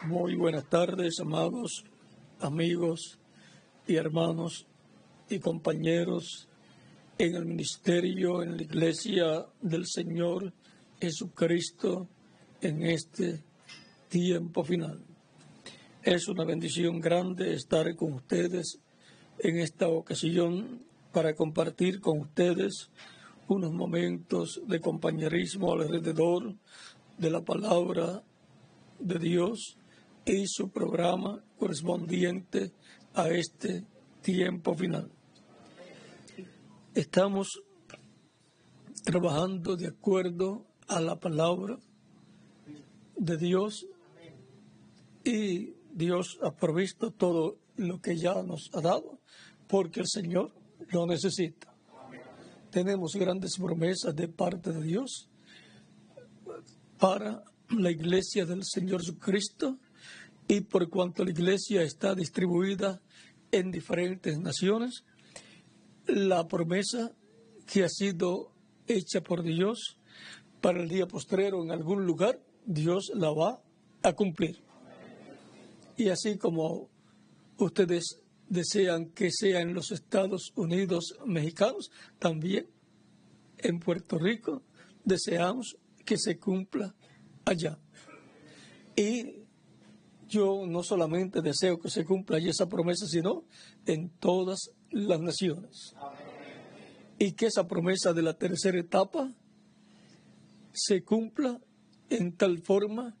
Muy buenas tardes, amados amigos y hermanos y compañeros en el ministerio, en la iglesia del Señor Jesucristo en este tiempo final. Es una bendición grande estar con ustedes en esta ocasión para compartir con ustedes unos momentos de compañerismo alrededor de la palabra de Dios y su programa correspondiente a este tiempo final. Estamos trabajando de acuerdo a la palabra de Dios y Dios ha provisto todo lo que ya nos ha dado porque el Señor lo necesita. Tenemos grandes promesas de parte de Dios para la iglesia del Señor Jesucristo, y por cuanto la iglesia está distribuida en diferentes naciones, la promesa que ha sido hecha por Dios para el día postrero en algún lugar, Dios la va a cumplir. Y así como ustedes desean que sea en los Estados Unidos mexicanos, también en Puerto Rico deseamos que se cumpla allá. Y yo no solamente deseo que se cumpla allí esa promesa, sino en todas las naciones. Y que esa promesa de la tercera etapa se cumpla en tal forma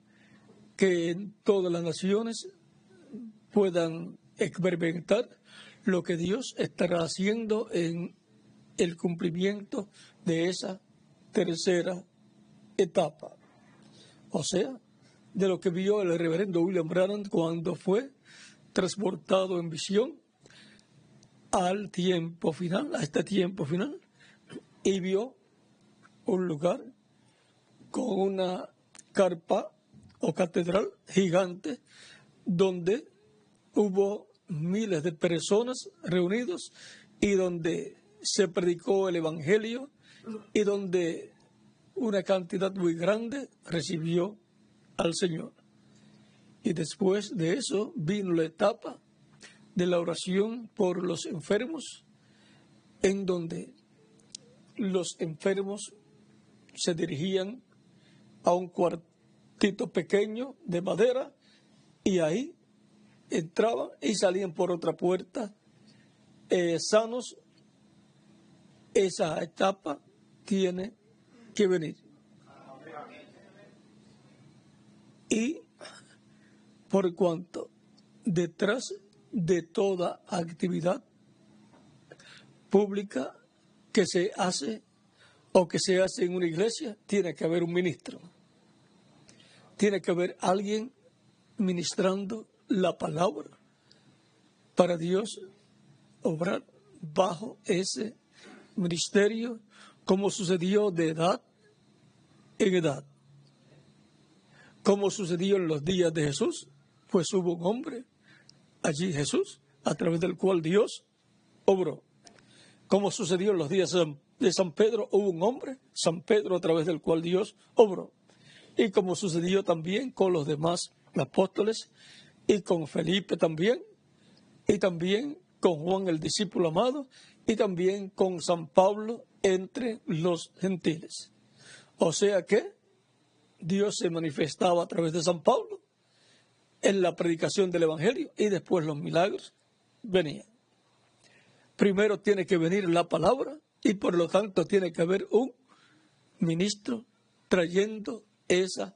que en todas las naciones puedan experimentar lo que Dios estará haciendo en el cumplimiento de esa tercera etapa. O sea, de lo que vio el reverendo William Branham cuando fue transportado en visión al tiempo final, a este tiempo final, y vio un lugar con una carpa o catedral gigante donde hubo miles de personas reunidos y donde se predicó el evangelio y donde una cantidad muy grande recibió al Señor. Y después de eso vino la etapa de la oración por los enfermos, en donde los enfermos se dirigían a un cuartito pequeño de madera y ahí entraban y salían por otra puerta sanos. Esa etapa tiene que venir. Y por cuanto detrás de toda actividad pública que se hace o que se hace en una iglesia, tiene que haber un ministro. Tiene que haber alguien ministrando la palabra para Dios obrar bajo ese ministerio, como sucedió de edad en edad. Como sucedió en los días de Jesús, pues hubo un hombre allí, Jesús, a través del cual Dios obró. Como sucedió en los días de San Pedro, hubo un hombre, San Pedro, a través del cual Dios obró. Y como sucedió también con los demás apóstoles, y con Felipe también, y también con Juan el discípulo amado, y también con San Pablo entre los gentiles. O sea que Dios se manifestaba a través de San Pablo en la predicación del Evangelio y después los milagros venían. Primero tiene que venir la palabra y por lo tanto tiene que haber un ministro trayendo esa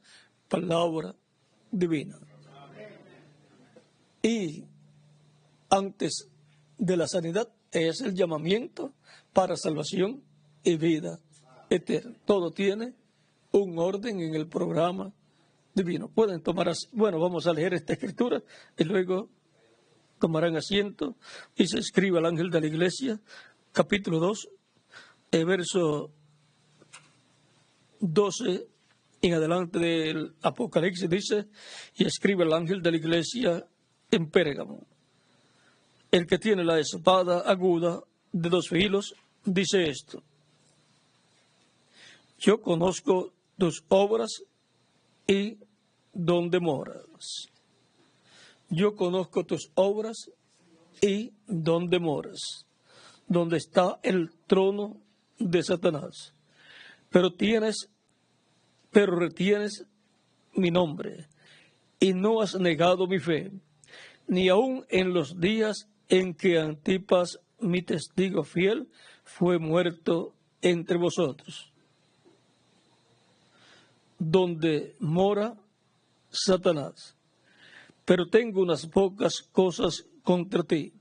palabra divina. Y antes de la sanidad es el llamamiento para salvación y vida eterna. Todo tiene un orden en el programa divino. Pueden tomar, vamos a leer esta escritura y luego tomarán asiento. Y se escribe al ángel de la iglesia, capítulo 2, verso 12 en adelante del Apocalipsis, dice: y escribe al ángel de la iglesia en Pérgamo, el que tiene la espada aguda de 2 filos, dice esto: yo conozco tus obras y donde moras, yo conozco tus obras y dónde moras, donde está el trono de Satanás. Pero retienes mi nombre y no has negado mi fe, ni aun en los días en que Antipas, mi testigo fiel, fue muerto entre vosotros, donde mora Satanás. Pero tengo unas pocas cosas contra ti,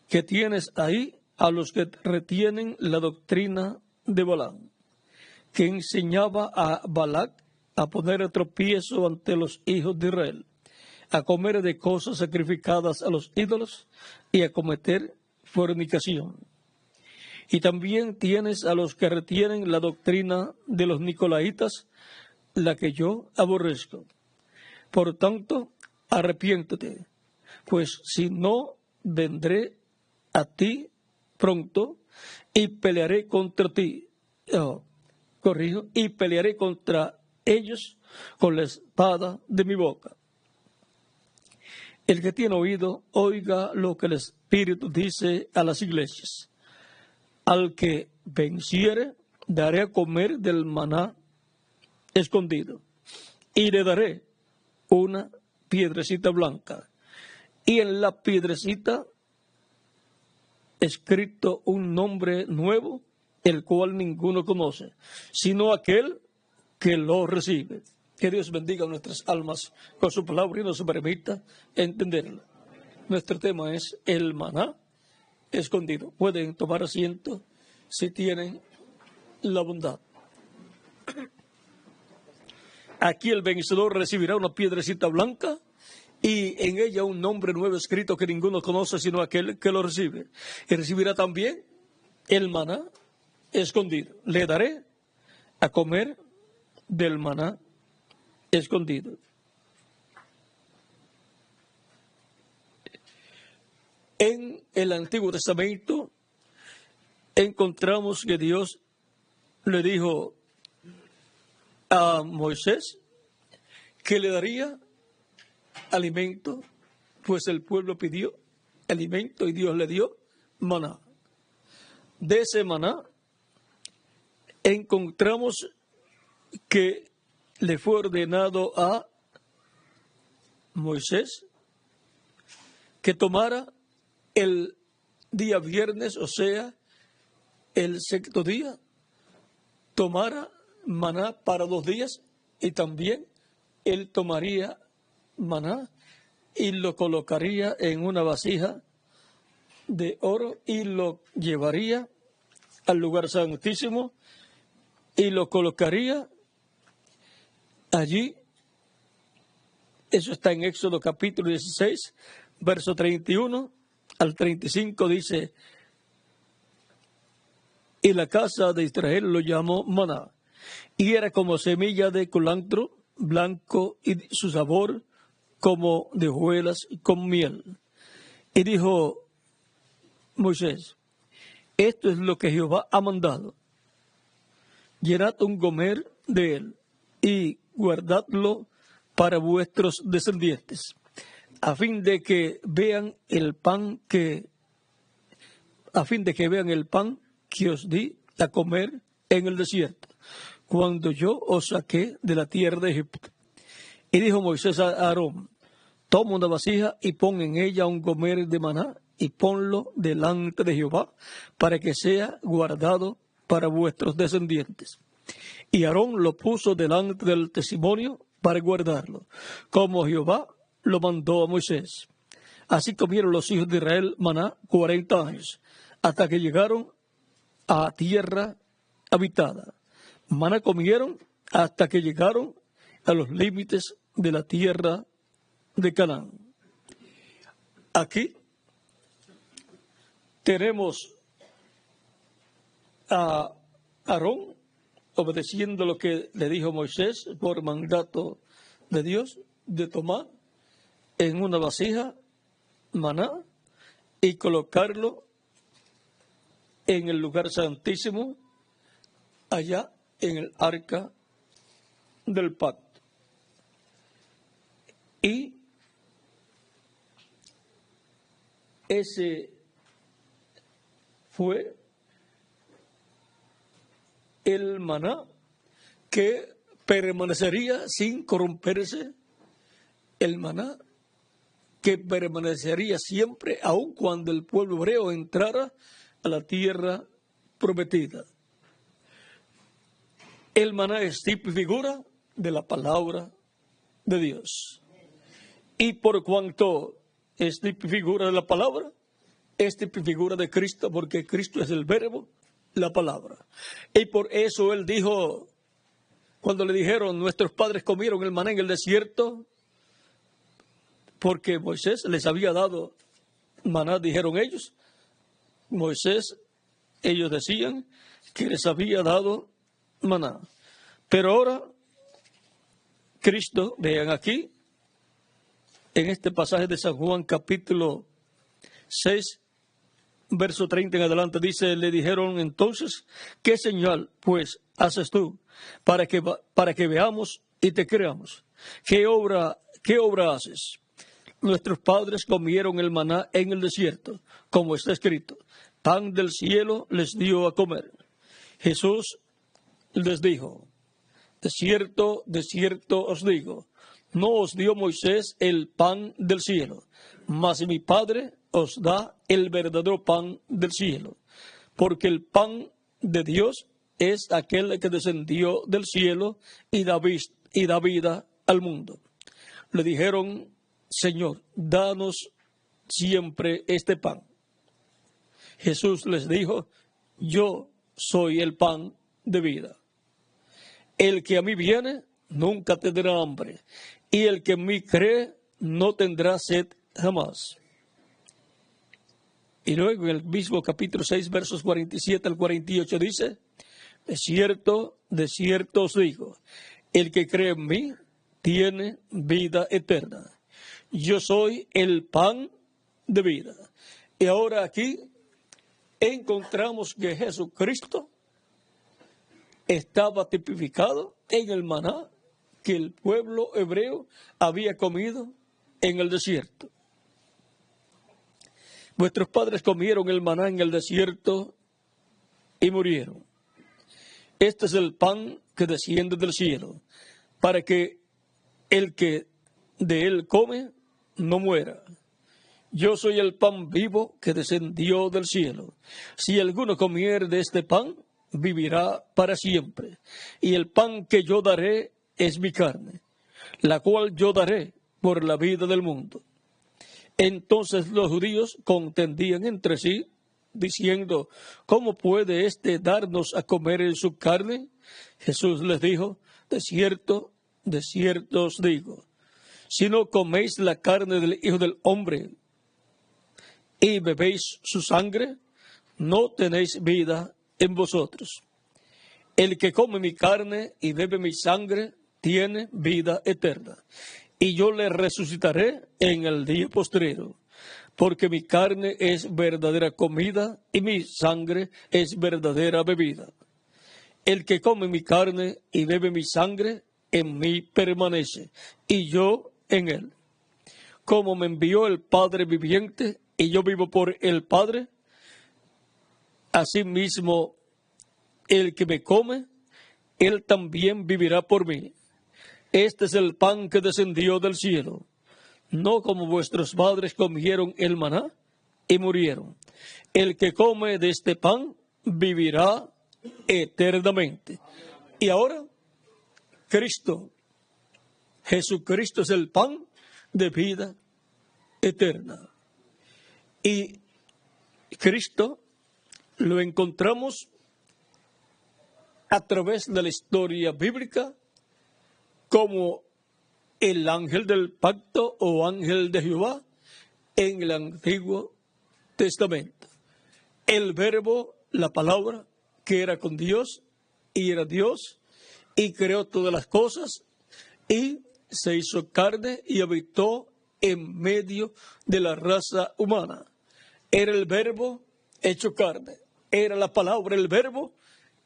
que tienes ahí a los que retienen la doctrina de Balaam, que enseñaba a Balac a poner el tropiezo ante los hijos de Israel, a comer de cosas sacrificadas a los ídolos y a cometer fornicación. Y también tienes a los que retienen la doctrina de los nicolaitas, la que yo aborrezco. Por tanto, arrepiéntete, pues si no, vendré a ti pronto y pelearé contra ti. Y pelearé contra ellos con la espada de mi boca. El que tiene oído, oiga lo que el Espíritu dice a las iglesias. Al que venciere, daré a comer del maná escondido, y le daré una piedrecita blanca, y en la piedrecita escrito un nombre nuevo, el cual ninguno conoce, sino aquel que lo recibe. Que Dios bendiga nuestras almas con su palabra y nos permita entenderla. Nuestro tema es el maná escondido. Pueden tomar asiento si tienen la bondad. Aquí el vencedor recibirá una piedrecita blanca y en ella un nombre nuevo escrito que ninguno conoce sino aquel que lo recibe. Y recibirá también el maná escondido. Le daré a comer del maná escondido. En el Antiguo Testamento encontramos que Dios le dijo a Moisés que le daría alimento, pues el pueblo pidió alimento y Dios le dio maná. De ese maná encontramos que le fue ordenado a Moisés que tomara el día viernes, o sea, el sexto día, tomara maná para 2 días y también él tomaría maná y lo colocaría en una vasija de oro y lo llevaría al lugar santísimo y lo colocaría allí. Eso está en Éxodo capítulo 16, verso 31 al 35, dice: y la casa de Israel lo llamó maná, y era como semilla de culantro blanco y su sabor como de hojuelas con miel. Y dijo Moisés: esto es lo que Jehová ha mandado. Llenad un gomer de él y guardadlo para vuestros descendientes, a fin de que vean el pan que os di a comer en el desierto, cuando yo os saqué de la tierra de Egipto. Y dijo Moisés a Aarón: toma una vasija y pon en ella un gomer de maná y ponlo delante de Jehová para que sea guardado para vuestros descendientes. Y Aarón lo puso delante del testimonio para guardarlo, como Jehová lo mandó a Moisés. Así comieron los hijos de Israel maná 40 años, hasta que llegaron a tierra habitada. Maná comieron hasta que llegaron a los límites de la tierra de Canaán. Aquí tenemos a Aarón obedeciendo lo que le dijo Moisés por mandato de Dios, de tomar en una vasija maná y colocarlo en el lugar santísimo, allá en el arca del pacto. Y ese fue el maná que permanecería sin corromperse, el maná que permanecería siempre, aun cuando el pueblo hebreo entrara a la tierra prometida. El maná es tipo y figura de la palabra de Dios. Y por cuanto es tipo y figura de la palabra, es tipo y figura de Cristo, porque Cristo es el verbo, la palabra. Y por eso él dijo, cuando le dijeron, nuestros padres comieron el maná en el desierto, porque Moisés les había dado maná, dijeron ellos. Ellos decían que les había dado maná. Pero ahora, Cristo, vean aquí, en este pasaje de San Juan, capítulo 6, verso 30 en adelante, dice, le dijeron entonces, ¿qué señal, pues, haces tú para que veamos y te creamos? ¿Qué obra haces? Nuestros padres comieron el maná en el desierto, como está escrito, pan del cielo les dio a comer. Jesús les dijo, de cierto os digo, no os dio Moisés el pan del cielo, mas mi Padre os da el verdadero pan del cielo, porque el pan de Dios es aquel que descendió del cielo y da vida al mundo. Le dijeron, Señor, danos siempre este pan. Jesús les dijo, yo soy el pan de vida. El que a mí viene nunca tendrá hambre, y el que en mí cree no tendrá sed jamás. Y luego en el mismo capítulo 6, versos 47 al 48 dice, de cierto os digo, el que cree en mí tiene vida eterna. Yo soy el pan de vida. Y ahora aquí encontramos que Jesucristo estaba tipificado en el maná que el pueblo hebreo había comido en el desierto. Vuestros padres comieron el maná en el desierto y murieron. Este es el pan que desciende del cielo, para que el que de él come no muera. Yo soy el pan vivo que descendió del cielo. Si alguno comiere de este pan, vivirá para siempre. Y el pan que yo daré es mi carne, la cual yo daré por la vida del mundo. Entonces los judíos contendían entre sí, diciendo, ¿cómo puede éste darnos a comer en su carne? Jesús les dijo, de cierto os digo, si no coméis la carne del Hijo del Hombre y bebéis su sangre, no tenéis vida en vosotros. El que come mi carne y bebe mi sangre tiene vida eterna, y yo le resucitaré en el día postrero, porque mi carne es verdadera comida y mi sangre es verdadera bebida. El que come mi carne y bebe mi sangre, en mí permanece, y yo en él. Como me envió el Padre viviente, y yo vivo por el Padre, asimismo el que me come, él también vivirá por mí. Este es el pan que descendió del cielo, no como vuestros padres comieron el maná y murieron. El que come de este pan vivirá eternamente. Y ahora, Jesucristo es el pan de vida eterna. Y Cristo lo encontramos a través de la historia bíblica como el ángel del pacto o ángel de Jehová en el Antiguo Testamento. El verbo, la palabra, que era con Dios y era Dios y creó todas las cosas y se hizo carne y habitó en medio de la raza humana. Era el verbo hecho carne. Era la palabra, el verbo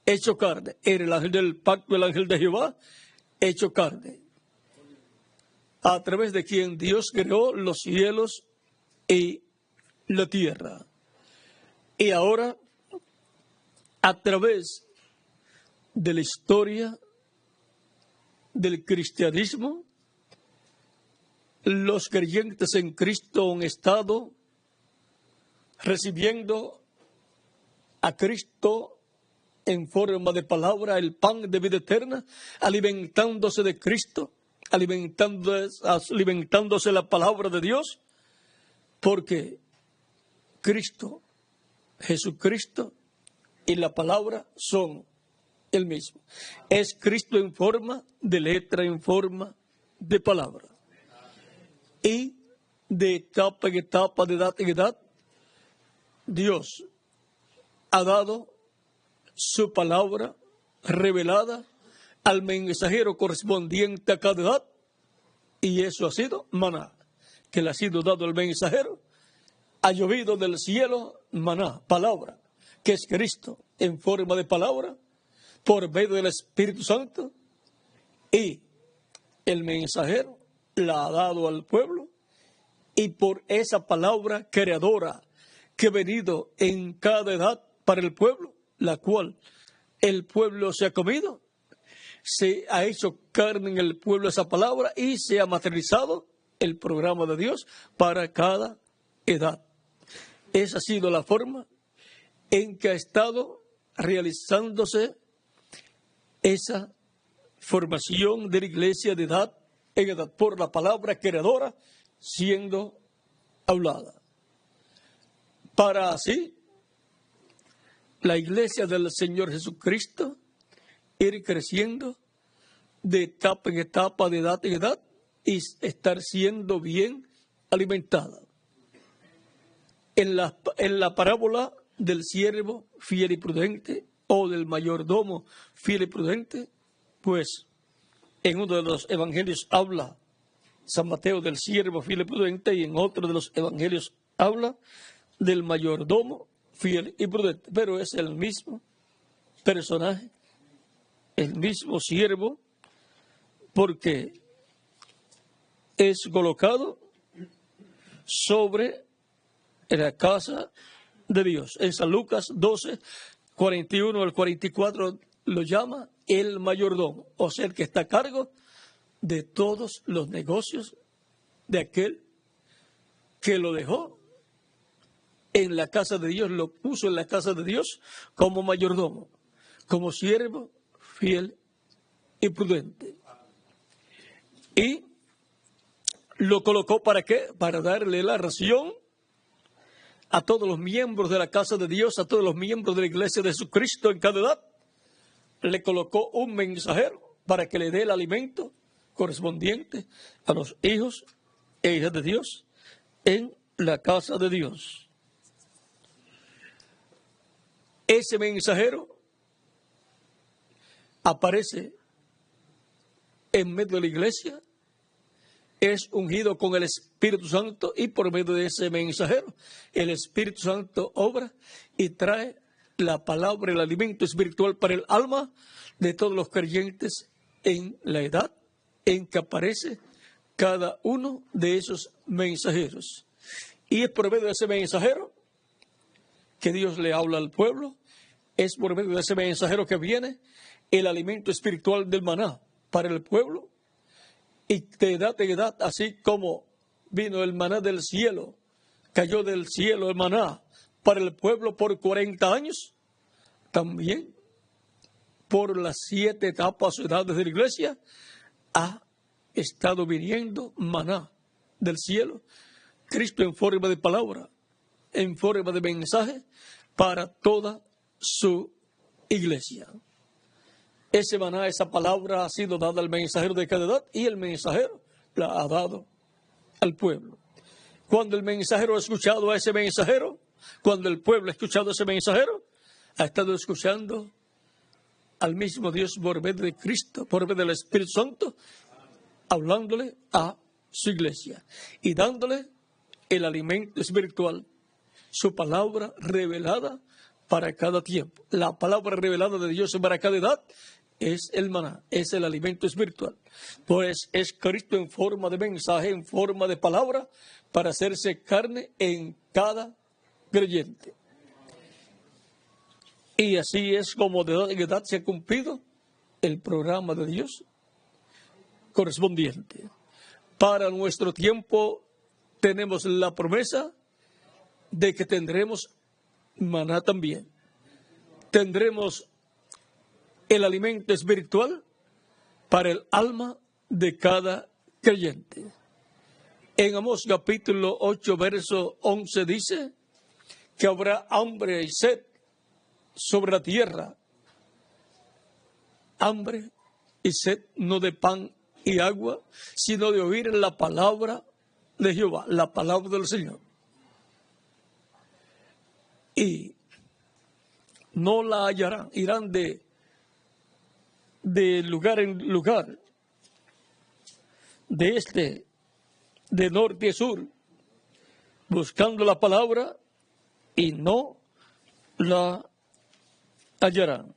hecho carne. Era el ángel del pacto, el ángel de Jehová hecho carne, a través de quien Dios creó los cielos y la tierra. Y ahora, a través de la historia del cristianismo, los creyentes en Cristo han estado recibiendo a Cristo en forma de palabra, el pan de vida eterna, alimentándose de Cristo, alimentándose la palabra de Dios, porque Cristo, Jesucristo y la palabra son el mismo. Es Cristo en forma de letra, en forma de palabra. Y de etapa en etapa, de edad en edad, Dios ha dado su palabra revelada al mensajero correspondiente a cada edad, y eso ha sido maná, que le ha sido dado al mensajero. Ha llovido del cielo maná, palabra, que es Cristo en forma de palabra, por medio del Espíritu Santo, y el mensajero la ha dado al pueblo, y por esa palabra creadora que ha venido en cada edad para el pueblo, la cual el pueblo se ha comido, se ha hecho carne en el pueblo esa palabra y se ha materializado el programa de Dios para cada edad. Esa ha sido la forma en que ha estado realizándose esa formación de la iglesia de edad en edad, por la palabra creadora siendo hablada. Para así la iglesia del Señor Jesucristo ir creciendo de etapa en etapa, de edad en edad, y estar siendo bien alimentada. En la parábola del siervo fiel y prudente, o del mayordomo fiel y prudente, pues en uno de los evangelios habla San Mateo del siervo fiel y prudente, y en otro de los evangelios habla del mayordomo fiel y prudente, pero es el mismo personaje, el mismo siervo, porque es colocado sobre la casa de Dios. En San Lucas 12, 41 al 44 lo llama el mayordomo, o sea, el que está a cargo de todos los negocios de aquel que lo dejó en la casa de Dios, lo puso en la casa de Dios como mayordomo, como siervo fiel y prudente. Y lo colocó ¿para qué? Para darle la ración a todos los miembros de la casa de Dios, a todos los miembros de la iglesia de Jesucristo en cada edad. Le colocó un mensajero para que le dé el alimento correspondiente a los hijos e hijas de Dios en la casa de Dios. Ese mensajero aparece en medio de la iglesia, es ungido con el Espíritu Santo, y por medio de ese mensajero el Espíritu Santo obra y trae la palabra, el alimento espiritual para el alma de todos los creyentes en la edad en que aparece cada uno de esos mensajeros. Y es por medio de ese mensajero que Dios le habla al pueblo, es por medio de ese mensajero que viene el alimento espiritual del maná para el pueblo, y de edad en edad, así como vino el maná del cielo, cayó del cielo el maná para el pueblo por 40 años, también por las 7 etapas o edades de la iglesia ha estado viniendo maná del cielo, Cristo en forma de palabra, en forma de mensaje para toda su iglesia. Ese maná, esa palabra ha sido dada al mensajero de cada edad, y el mensajero la ha dado al pueblo. Cuando el mensajero ha escuchado a ese mensajero, cuando el pueblo ha escuchado a ese mensajero, ha estado escuchando al mismo Dios por medio de Cristo, por medio del Espíritu Santo, hablándole a su iglesia y dándole el alimento espiritual, su palabra revelada para cada tiempo. La palabra revelada de Dios para cada edad es el maná, es el alimento espiritual. Pues es Cristo en forma de mensaje, en forma de palabra, para hacerse carne en cada creyente. Y así es como de edad en edad se ha cumplido el programa de Dios correspondiente. Para nuestro tiempo tenemos la promesa de que tendremos maná también. Tendremos el alimento espiritual para el alma de cada creyente. En Amós capítulo 8, verso 11 dice que habrá hambre y sed sobre la tierra. Hambre y sed no de pan y agua, sino de oír la palabra de Jehová, la palabra del Señor. Y no la hallarán, irán de lugar en lugar, de norte a sur, buscando la palabra y no la hallarán.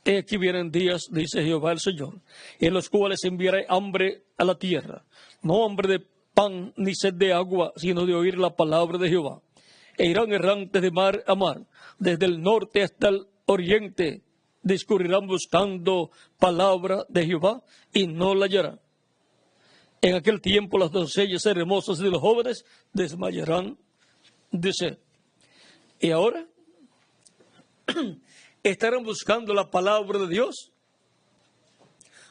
He aquí vienen días, dice Jehová el Señor, en los cuales enviaré hambre a la tierra, no hambre de pan ni sed de agua, sino de oír la palabra de Jehová. E irán errantes de mar a mar, desde el norte hasta el oriente, discurrirán buscando palabra de Jehová y no la hallarán. En aquel tiempo las doncellas hermosas de los jóvenes desmayarán de sed. Y ahora estarán buscando la palabra de Dios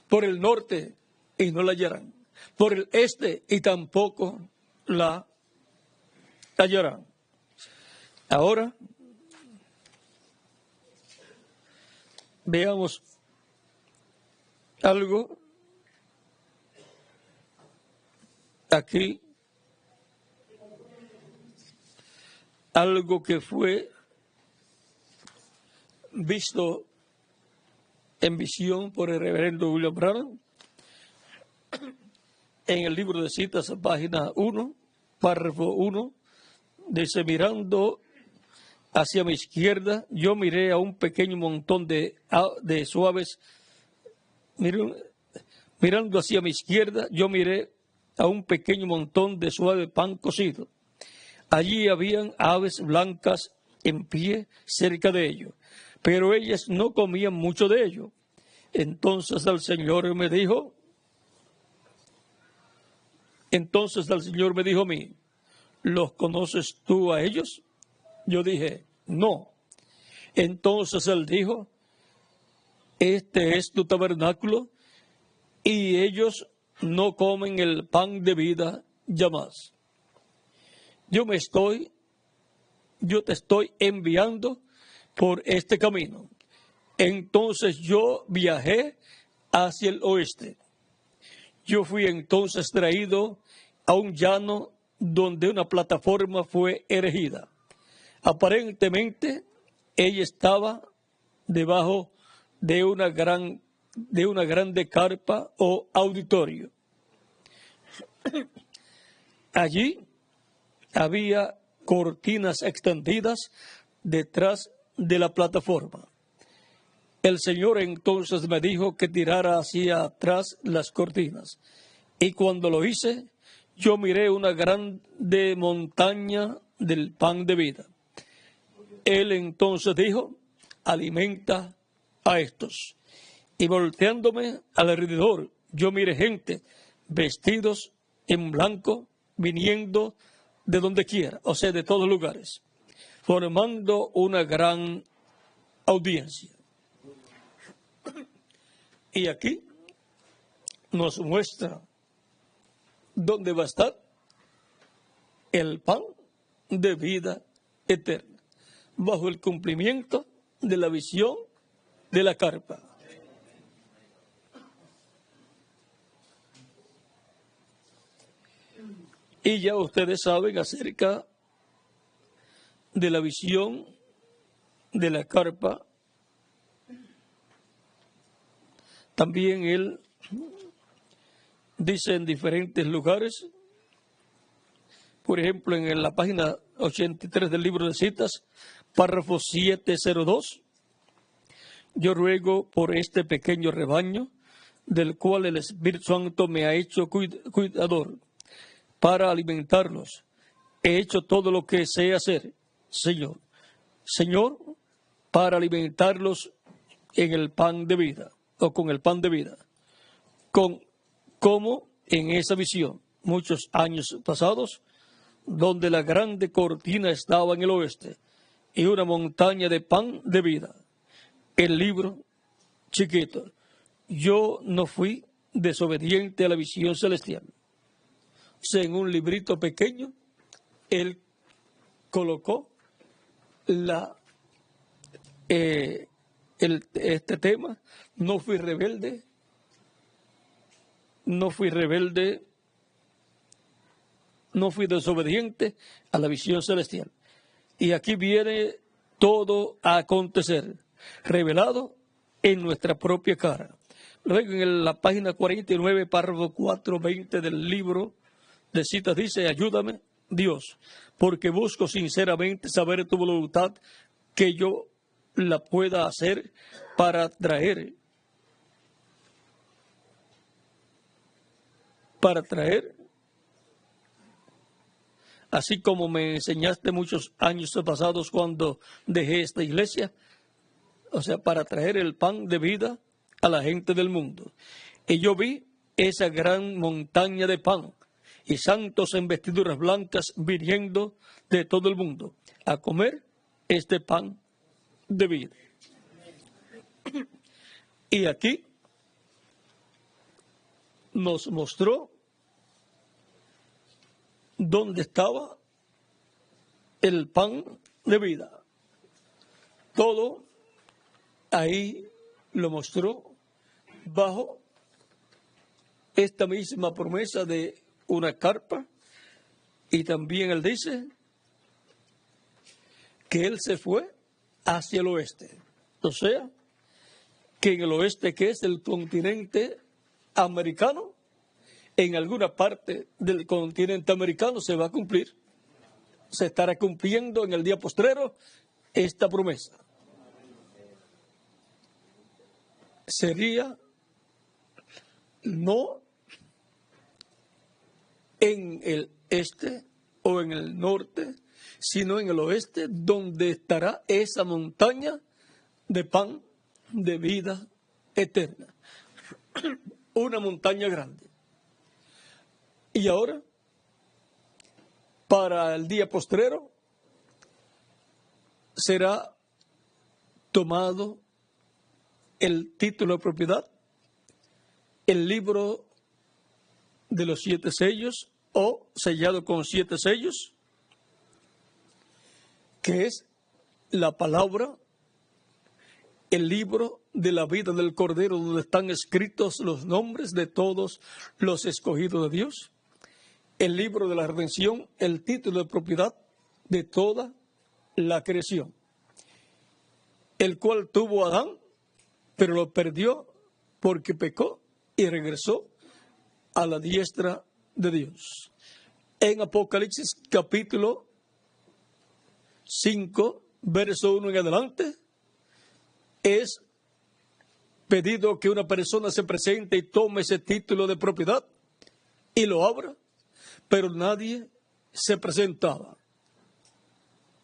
por el norte y no la hallarán, por el este y tampoco la hallarán. Ahora veamos algo aquí, algo que fue visto en visión por el reverendo William Branham en el libro de citas, página 1, párrafo 1, dice: mirando hacia mi izquierda, yo miré a un pequeño montón de suaves, mirando hacia mi izquierda, yo miré a un pequeño montón de suave pan cocido. Allí habían aves blancas en pie cerca de ellos, pero ellas no comían mucho de ello. Entonces el Señor me dijo a mí: ¿los conoces tú a ellos? Yo dije: no. Entonces él dijo: este es tu tabernáculo, y ellos no comen el pan de vida ya más. Yo te estoy enviando por este camino. Entonces yo viajé hacia el oeste. Yo fui entonces traído a un llano donde una plataforma fue erigida. Aparentemente ella estaba debajo de una grande carpa o auditorio. Allí había cortinas extendidas detrás de la plataforma. El Señor entonces me dijo que tirara hacia atrás las cortinas. Y cuando lo hice, yo miré una grande montaña del pan de vida. Él entonces dijo: alimenta a estos. Y volteándome alrededor, yo miré gente vestidos en blanco, viniendo de donde quiera, o sea, de todos lugares, formando una gran audiencia. Y aquí nos muestra dónde va a estar el pan de vida eterna, bajo el cumplimiento de la visión de la carpa. Y ya ustedes saben acerca de la visión de la carpa. También él dice en diferentes lugares, por ejemplo en la página 83 del libro de citas, párrafo 702, yo ruego por este pequeño rebaño, del cual el Espíritu Santo me ha hecho cuidador, para alimentarlos. He hecho todo lo que sé hacer, Señor. Señor, para alimentarlos en el pan de vida, o con el pan de vida. Como en esa visión, muchos años pasados, donde la grande cortina estaba en el oeste y una montaña de pan de vida. El libro chiquito. Yo no fui desobediente a la visión celestial. O sea, en un librito pequeño, él colocó este tema. No fui rebelde, no fui desobediente a la visión celestial. Y aquí viene todo a acontecer, revelado en nuestra propia cara. Luego en la página 49, párrafo 420 del libro de citas dice: ayúdame, Dios, porque busco sinceramente saber tu voluntad, que yo la pueda hacer para traer así como me enseñaste muchos años pasados cuando dejé esta iglesia, o sea, para traer el pan de vida a la gente del mundo. Y yo vi esa gran montaña de pan y santos en vestiduras blancas viniendo de todo el mundo a comer este pan de vida. Y aquí nos mostró dónde estaba el pan de vida. Todo ahí lo mostró bajo esta misma promesa de una carpa. Y también él dice que él se fue hacia el oeste. O sea, que en el oeste, que es el continente americano, en alguna parte del continente americano se va a cumplir, se estará cumpliendo en el día postrero esta promesa. Sería no en el este o en el norte, sino en el oeste, donde estará esa montaña de pan de vida eterna. Una montaña grande. Y ahora, para el día postrero, será tomado el título de propiedad, el libro de los 7 sellos, o sellado con 7 sellos, que es la palabra, el libro de la vida del Cordero, donde están escritos los nombres de todos los escogidos de Dios, el libro de la redención, el título de propiedad de toda la creación, el cual tuvo Adán, pero lo perdió porque pecó y regresó a la diestra de Dios. En Apocalipsis capítulo 5, verso 1 en adelante, es pedido que una persona se presente y tome ese título de propiedad y lo abra, pero nadie se presentaba.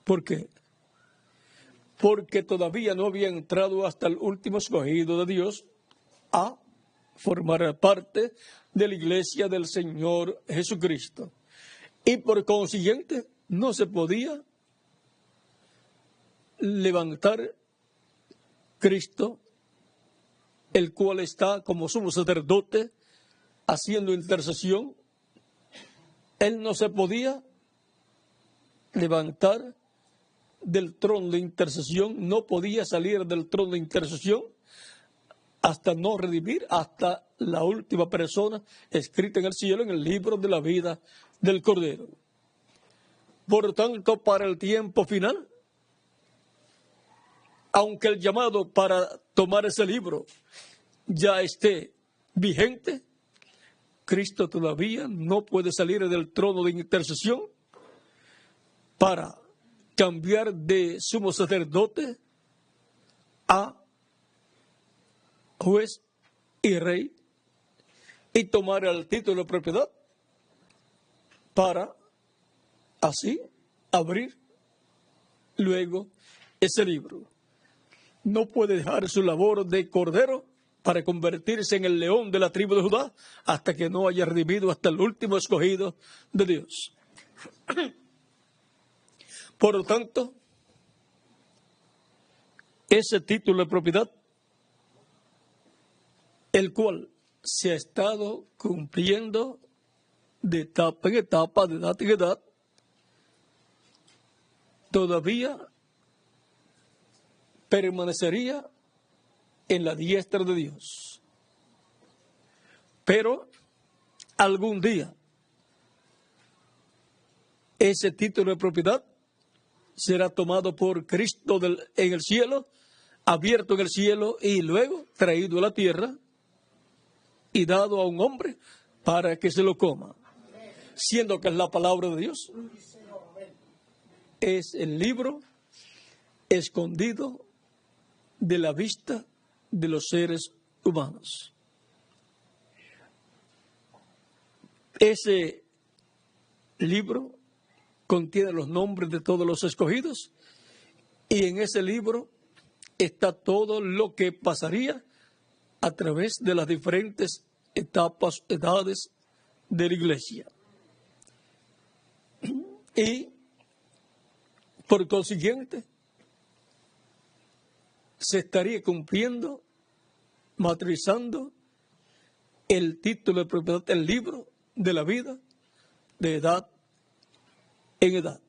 ¿Por qué? Porque todavía no había entrado hasta el último escogido de Dios a formar parte de la iglesia del Señor Jesucristo. Y por consiguiente no se podía levantar Cristo, el cual está como sumo sacerdote haciendo intercesión. Él no se podía levantar del trono de intercesión, no podía salir del trono de intercesión hasta no redimir hasta la última persona escrita en el cielo, en el libro de la vida del Cordero. Por tanto, para el tiempo final, aunque el llamado para tomar ese libro ya esté vigente, Cristo todavía no puede salir del trono de intercesión para cambiar de sumo sacerdote a juez y rey y tomar el título de propiedad para así abrir luego ese libro. No puede dejar su labor de cordero para convertirse en el león de la tribu de Judá hasta que no haya redimido hasta el último escogido de Dios. Por lo tanto, ese título de propiedad, el cual se ha estado cumpliendo de etapa en etapa, de edad en edad, todavía permanecería en la diestra de Dios. Pero algún día ese título de propiedad será tomado por Cristo en el cielo, abierto en el cielo y luego traído a la tierra y dado a un hombre para que se lo coma, siendo que es la palabra de Dios. Es el libro escondido de la vista de los seres humanos. Ese libro contiene los nombres de todos los escogidos y en ese libro está todo lo que pasaría a través de las diferentes etapas, edades de la iglesia. Y por consiguiente se estaría cumpliendo, materializando el título de propiedad del libro de la vida de edad en edad.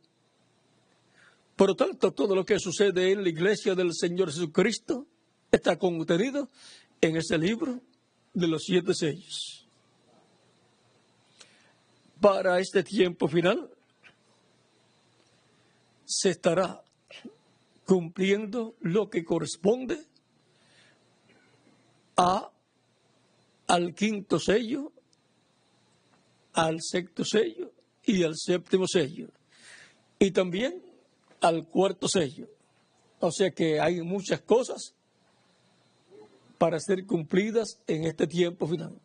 Por lo tanto, todo lo que sucede en la iglesia del Señor Jesucristo está contenido en ese libro de los 7 sellos. Para este tiempo final se estará cumpliendo lo que corresponde al 5º sello, al 6º sello y al 7º sello, y también al 4º sello. O sea que hay muchas cosas para ser cumplidas en este tiempo final.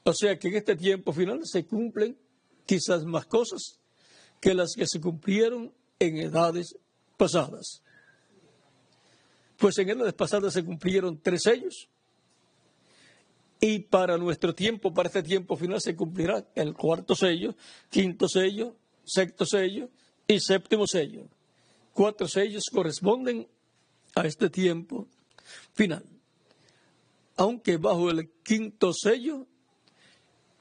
O sea que en este tiempo final se cumplen quizás más cosas que las que se cumplieron en edades pasadas. Pues en edades pasadas se cumplieron 3 sellos y para nuestro tiempo, para este tiempo final, se cumplirá el 4º sello, 5º sello, 6º sello y 7º sello. 4 sellos corresponden a este tiempo final. Aunque bajo el 5º sello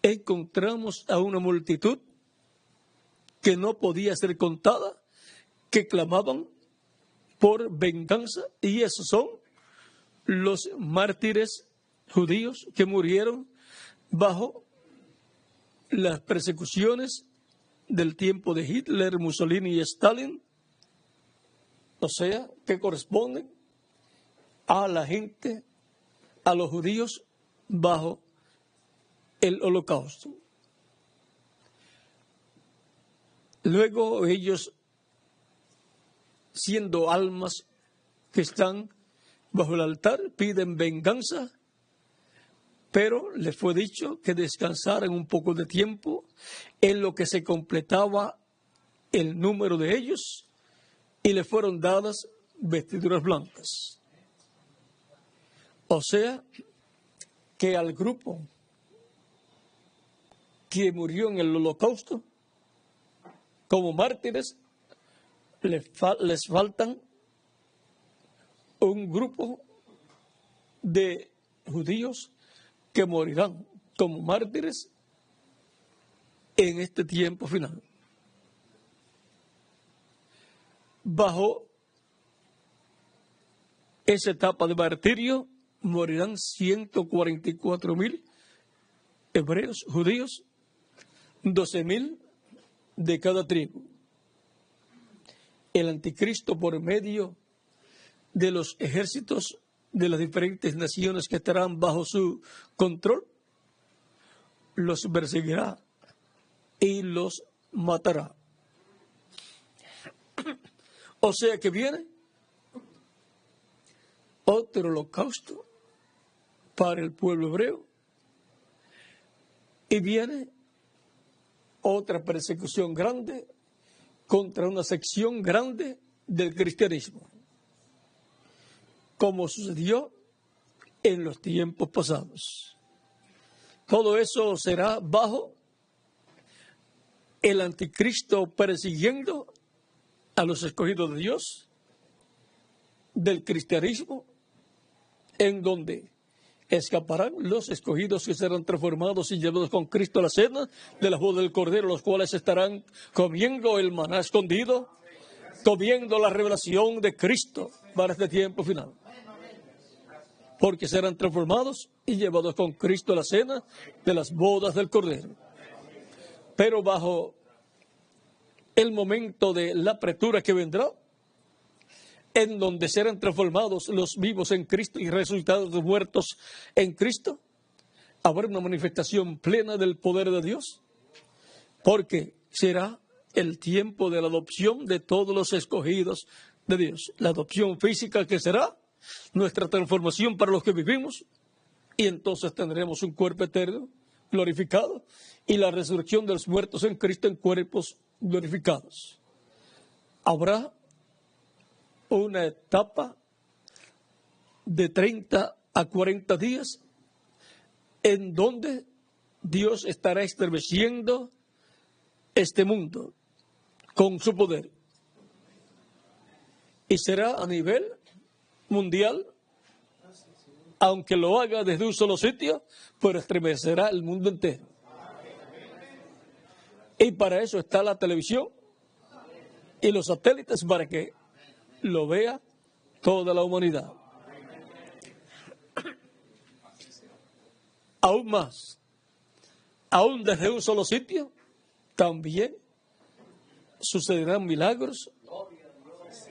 encontramos a una multitud que no podía ser contada, que clamaban por venganza, y esos son los mártires judíos que murieron bajo las persecuciones del tiempo de Hitler, Mussolini y Stalin, o sea, que corresponden a la gente, a los judíos bajo el Holocausto. Luego ellos, siendo almas que están bajo el altar, piden venganza, pero les fue dicho que descansaran un poco de tiempo en lo que se completaba el número de ellos y les fueron dadas vestiduras blancas. O sea, que al grupo que murió en el Holocausto como mártires les faltan un grupo de judíos que morirán como mártires en este tiempo final. Bajo esa etapa de martirio morirán 144,000 hebreos, judíos, 12,000 de cada tribu. El anticristo, por medio de los ejércitos de las diferentes naciones que estarán bajo su control, los perseguirá y los matará. O sea que viene otro holocausto para el pueblo hebreo y viene otra persecución grande contra una sección grande del cristianismo, como sucedió en los tiempos pasados. Todo eso será bajo el anticristo persiguiendo a los escogidos de Dios del cristianismo, en donde escaparán los escogidos que serán transformados y llevados con Cristo a la cena de la boda del Cordero, los cuales estarán comiendo el maná escondido, comiendo la revelación de Cristo para este tiempo final. Porque serán transformados y llevados con Cristo a la cena de las bodas del Cordero. Pero bajo el momento de la apretura que vendrá, en donde serán transformados los vivos en Cristo y resucitados los muertos en Cristo, habrá una manifestación plena del poder de Dios, porque será el tiempo de la adopción de todos los escogidos de Dios. La adopción física que será nuestra transformación para los que vivimos, y entonces tendremos un cuerpo eterno glorificado y la resurrección de los muertos en Cristo en cuerpos glorificados. Habrá una etapa de 30 a 40 días en donde Dios estará estremeciendo este mundo con su poder. Y será a nivel mundial, aunque lo haga desde un solo sitio, pero estremecerá el mundo entero. Y para eso está la televisión y los satélites, para que lo vea toda la humanidad. Aún más, aún desde un solo sitio, también sucederán milagros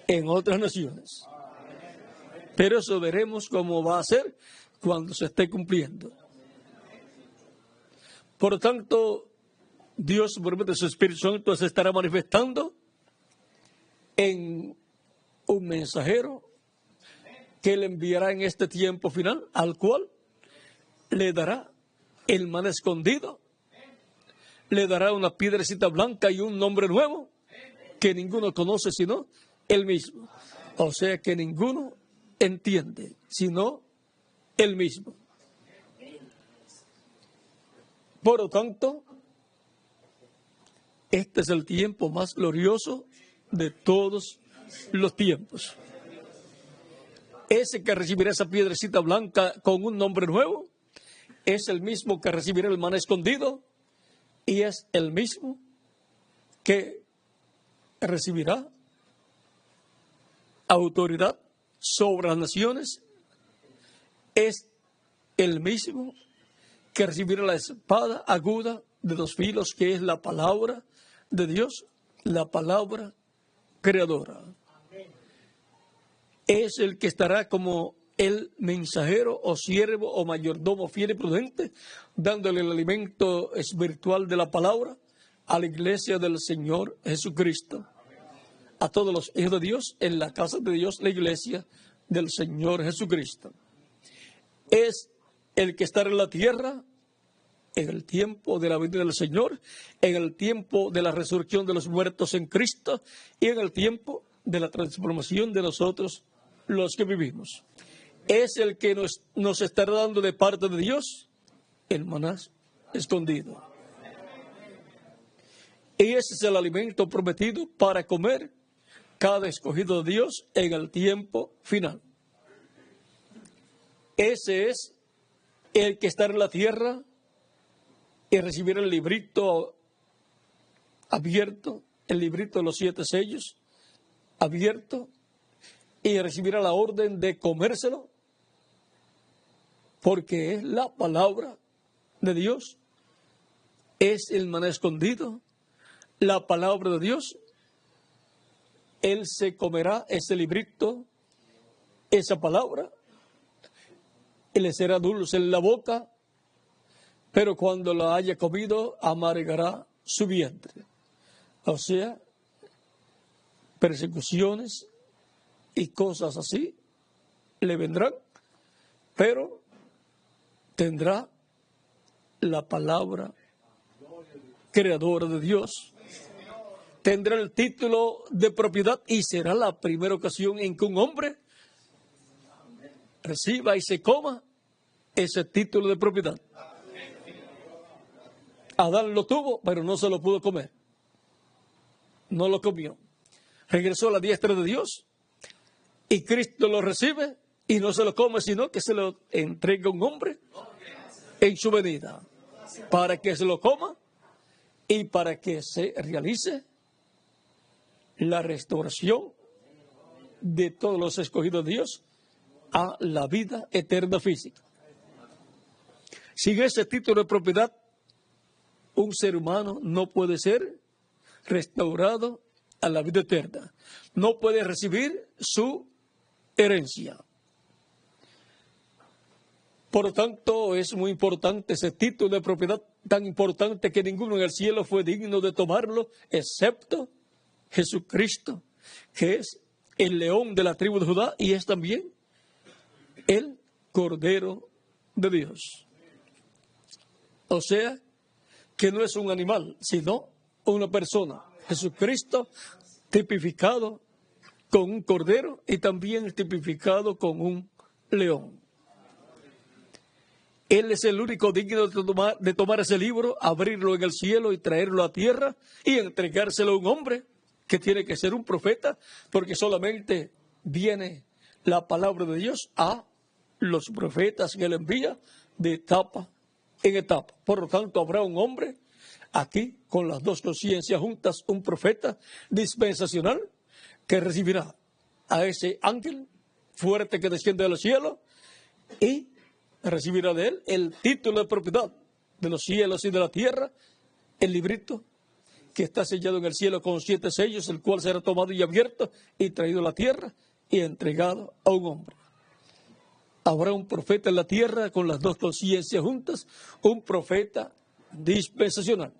en otras naciones. Pero eso veremos cómo va a ser cuando se esté cumpliendo. Por lo tanto, Dios, por medio de su Espíritu Santo, se estará manifestando en un mensajero que Él enviará en este tiempo final, al cual le dará el maná escondido, le dará una piedrecita blanca y un nombre nuevo que ninguno conoce sino Él mismo. O sea que ninguno entiende sino Él mismo. Por lo tanto, este es el tiempo más glorioso de todos los tiempos. Ese que recibirá esa piedrecita blanca con un nombre nuevo es el mismo que recibirá el maná escondido, y es el mismo que recibirá autoridad sobre las naciones. Es el mismo que recibirá la espada aguda de 2 filos, que es la palabra de Dios, la palabra creadora. Es el que estará como el mensajero o siervo o mayordomo fiel y prudente, dándole el alimento espiritual de la palabra a la iglesia del Señor Jesucristo, a todos los hijos de Dios en la casa de Dios, la iglesia del Señor Jesucristo. Es el que estará en la tierra en el tiempo de la venida del Señor, en el tiempo de la resurrección de los muertos en Cristo y en el tiempo de la transformación de nosotros los que vivimos. Es el que nos estará dando de parte de Dios el maná escondido. Y ese es el alimento prometido para comer cada escogido de Dios en el tiempo final. Ese es el que está en la tierra y recibirá el librito abierto, el librito de los 7 sellos abierto, y recibirá la orden de comérselo, porque es la palabra de Dios, es el maná escondido, la palabra de Dios. Él se comerá ese librito, esa palabra, y le será dulce en la boca, pero cuando la haya comido, amargará su vientre. O sea, persecuciones y cosas así le vendrán, pero tendrá la palabra creadora de Dios. Tendrá el título de propiedad y será la primera ocasión en que un hombre reciba y se coma ese título de propiedad. Adán lo tuvo, pero no se lo pudo comer. No lo comió. Regresó a la diestra de Dios y Cristo lo recibe y no se lo come, sino que se lo entrega a un hombre en su venida para que se lo coma y para que se realice la restauración de todos los escogidos de Dios a la vida eterna física. Sin ese título de propiedad, un ser humano no puede ser restaurado a la vida eterna. No puede recibir su herencia. Por lo tanto, es muy importante ese título de propiedad, tan importante que ninguno en el cielo fue digno de tomarlo, excepto Jesucristo, que es el león de la tribu de Judá y es también el Cordero de Dios. O sea, que no es un animal, sino una persona. Jesucristo tipificado con un cordero y también tipificado con un león. Él es el único digno de tomar ese libro, abrirlo en el cielo y traerlo a tierra y entregárselo a un hombre que tiene que ser un profeta, porque solamente viene la palabra de Dios a los profetas que él envía de etapa en etapa. Por lo tanto, habrá un hombre aquí con las dos conciencias juntas, un profeta dispensacional que recibirá a ese ángel fuerte que desciende de los cielos y recibirá de él el título de propiedad de los cielos y de la tierra, el librito que está sellado en el cielo con 7 sellos, el cual será tomado y abierto y traído a la tierra y entregado a un hombre. Habrá un profeta en la tierra con las dos conciencias juntas, un profeta dispensacional.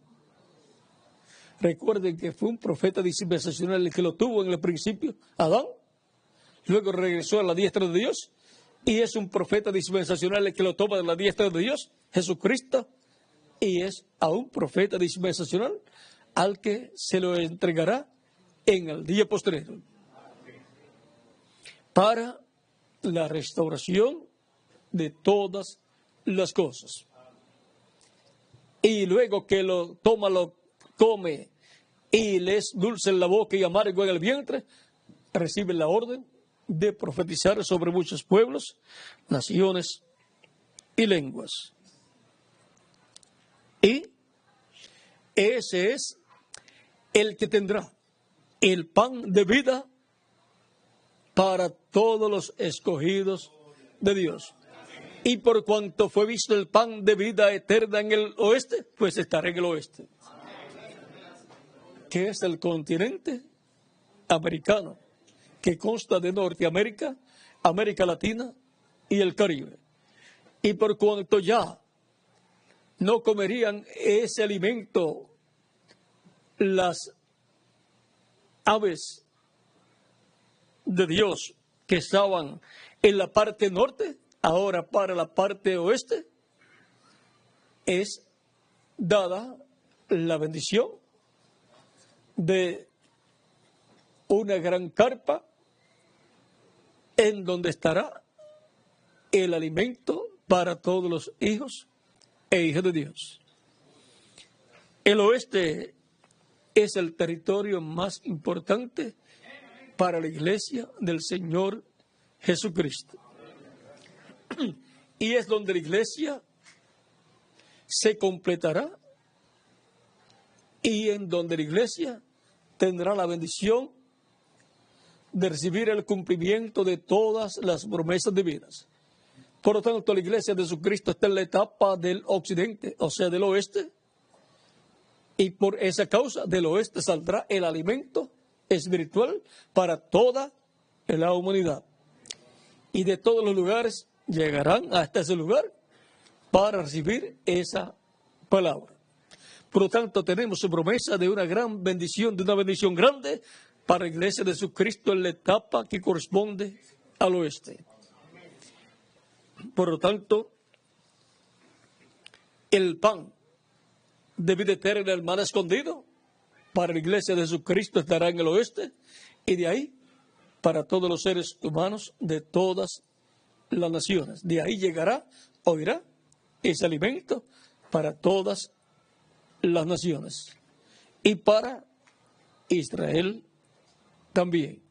Recuerden que fue un profeta dispensacional el que lo tuvo en el principio, Adán, luego regresó a la diestra de Dios, y es un profeta dispensacional el que lo toma de la diestra de Dios, Jesucristo, y es a un profeta dispensacional al que se lo entregará en el día postrero para la restauración de todas las cosas. Y luego que lo toma, lo come y le es dulce en la boca y amargo en el vientre, recibe la orden de profetizar sobre muchos pueblos, naciones y lenguas. Y ese es el que tendrá el pan de vida para todos los escogidos de Dios. Y por cuanto fue visto el pan de vida eterna en el oeste, pues estará en el oeste, que es el continente americano, que consta de Norteamérica, América Latina y el Caribe. Y por cuanto ya no comerían ese alimento las aves de Dios que estaban en la parte norte, ahora para la parte oeste, es dada la bendición de una gran carpa en donde estará el alimento para todos los hijos e hijas de Dios. El oeste es el territorio más importante para la iglesia del Señor Jesucristo. Y es donde la iglesia se completará y en donde la iglesia tendrá la bendición de recibir el cumplimiento de todas las promesas divinas. Por lo tanto, la iglesia de Jesucristo está en la etapa del occidente, o sea, del oeste, y por esa causa del oeste saldrá el alimento espiritual para toda la humanidad. Y de todos los lugares llegarán hasta ese lugar para recibir esa palabra. Por lo tanto, tenemos su promesa de una gran bendición, de una bendición grande para la iglesia de Jesucristo en la etapa que corresponde al oeste. Por lo tanto, el pan de vida eterna, el maná escondido para la iglesia de Jesucristo estará en el oeste, y de ahí para todos los seres humanos de todas las naciones. De ahí llegará o irá ese alimento para todas las naciones y para Israel también.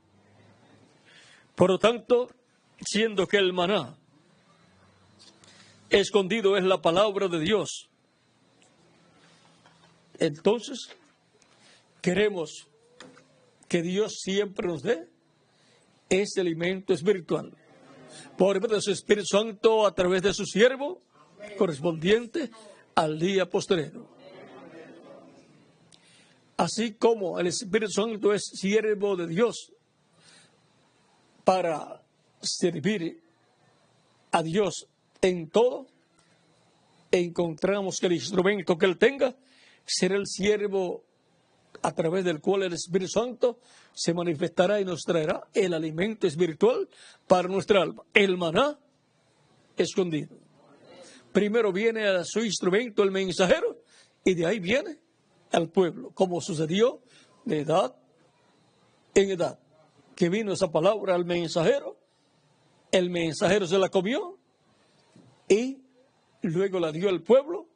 Por lo tanto, siendo que el maná escondido es la palabra de Dios, entonces queremos que Dios siempre nos dé ese alimento espiritual por medio de su Espíritu Santo a través de su siervo correspondiente al día postrero. Así como el Espíritu Santo es siervo de Dios para servir a Dios en todo, encontramos que el instrumento que Él tenga será el siervo a través del cual el Espíritu Santo se manifestará y nos traerá el alimento espiritual para nuestra alma, el maná escondido. Primero viene a su instrumento el mensajero y de ahí viene al pueblo, como sucedió de edad en edad, que vino esa palabra al mensajero, el mensajero se la comió y luego la dio al pueblo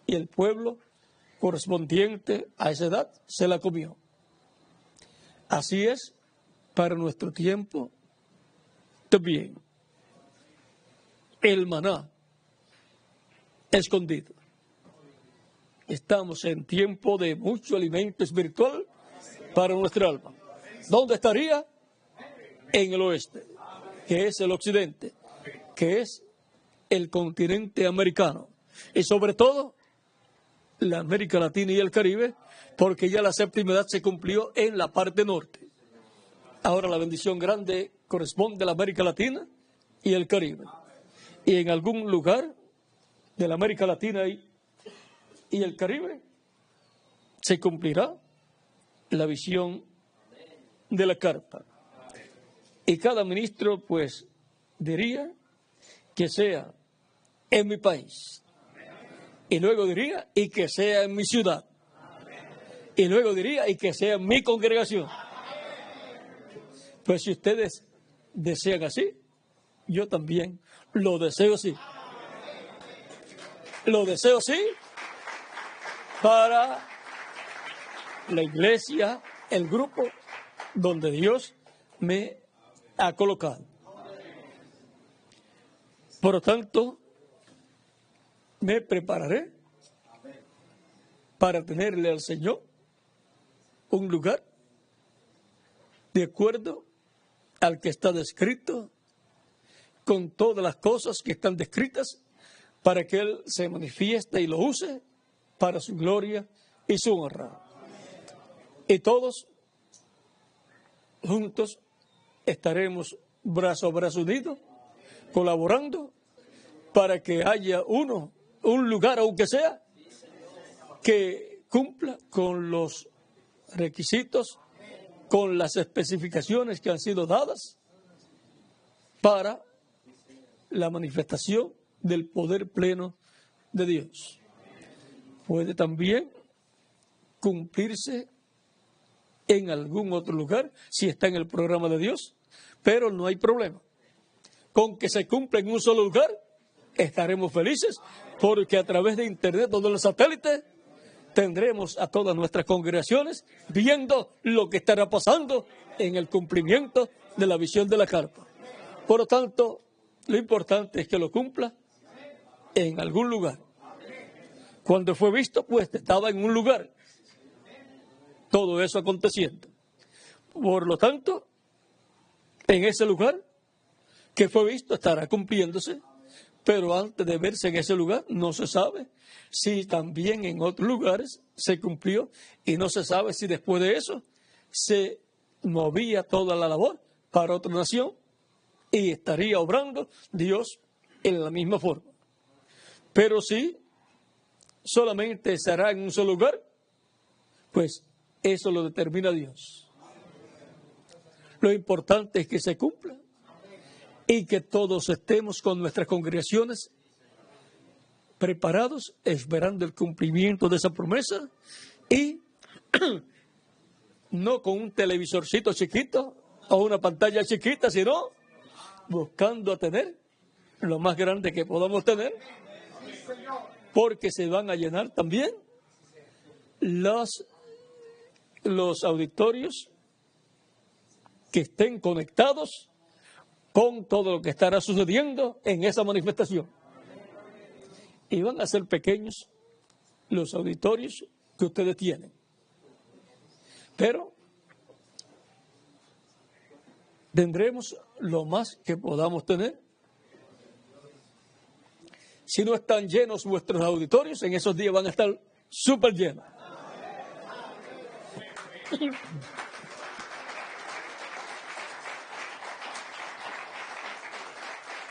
y el pueblo correspondiente a esa edad se la comió. Así es para nuestro tiempo también. El maná escondido. Estamos en tiempo de mucho alimento espiritual para nuestra alma. ¿Dónde estaría? En el oeste, que es el occidente, que es el continente americano. Y sobre todo, la América Latina y el Caribe, porque ya la séptima edad se cumplió en la parte norte. Ahora la bendición grande corresponde a la América Latina y el Caribe. Y en algún lugar de la América Latina y el Caribe se cumplirá la visión de la carpa. Y cada ministro pues diría que sea en mi país. Y luego diría, y que sea en mi ciudad. Y luego diría, y que sea en mi congregación. Pues si ustedes desean así, yo también lo deseo así. Lo deseo así para la iglesia, el grupo donde Dios me ha colocado. Por lo tanto, me prepararé para tenerle al Señor un lugar de acuerdo al que está descrito, con todas las cosas que están descritas, para que Él se manifieste y lo use para su gloria y su honra. Y todos juntos estaremos brazo a brazo unidos, colaborando para que haya un lugar, aunque sea, que cumpla con los requisitos, con las especificaciones que han sido dadas para la manifestación del poder pleno de Dios. Puede también cumplirse en algún otro lugar si está en el programa de Dios, pero no hay problema. Con que se cumpla en un solo lugar, estaremos felices, porque a través de internet o de los satélites tendremos a todas nuestras congregaciones viendo lo que estará pasando en el cumplimiento de la visión de la carpa. Por lo tanto, lo importante es que lo cumpla en algún lugar. Cuando fue visto, pues estaba en un lugar. Todo eso aconteciendo. Por lo tanto, en ese lugar que fue visto estará cumpliéndose, pero antes de verse en ese lugar no se sabe si también en otros lugares se cumplió, y no se sabe si después de eso se movía toda la labor para otra nación y estaría obrando Dios en la misma forma. Pero si solamente se hará en un solo lugar, pues eso lo determina Dios. Lo importante es que se cumpla y que todos estemos con nuestras congregaciones preparados, esperando el cumplimiento de esa promesa y no con un televisorcito chiquito o una pantalla chiquita, sino buscando a tener lo más grande que podamos tener, porque se van a llenar también los auditorios que estén conectados con todo lo que estará sucediendo en esa manifestación. Y van a ser pequeños los auditorios que ustedes tienen. Pero tendremos lo más que podamos tener. Si no están llenos vuestros auditorios, en esos días van a estar súper llenos.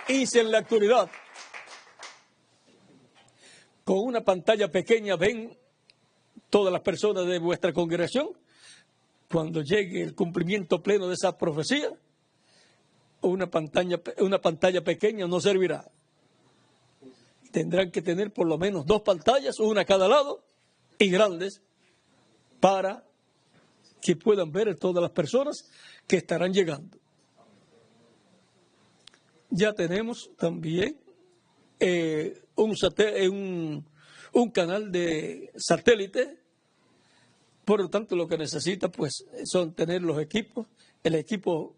Y si en la actualidad con una pantalla pequeña ven todas las personas de vuestra congregación, cuando llegue el cumplimiento pleno de esa profecía, una pantalla pequeña no servirá. Tendrán que tener por lo menos 2 pantallas, una a cada lado, y grandes, para que puedan ver todas las personas que estarán llegando. Ya tenemos también un canal de satélite, por lo tanto lo que necesita pues son tener los equipos, el equipo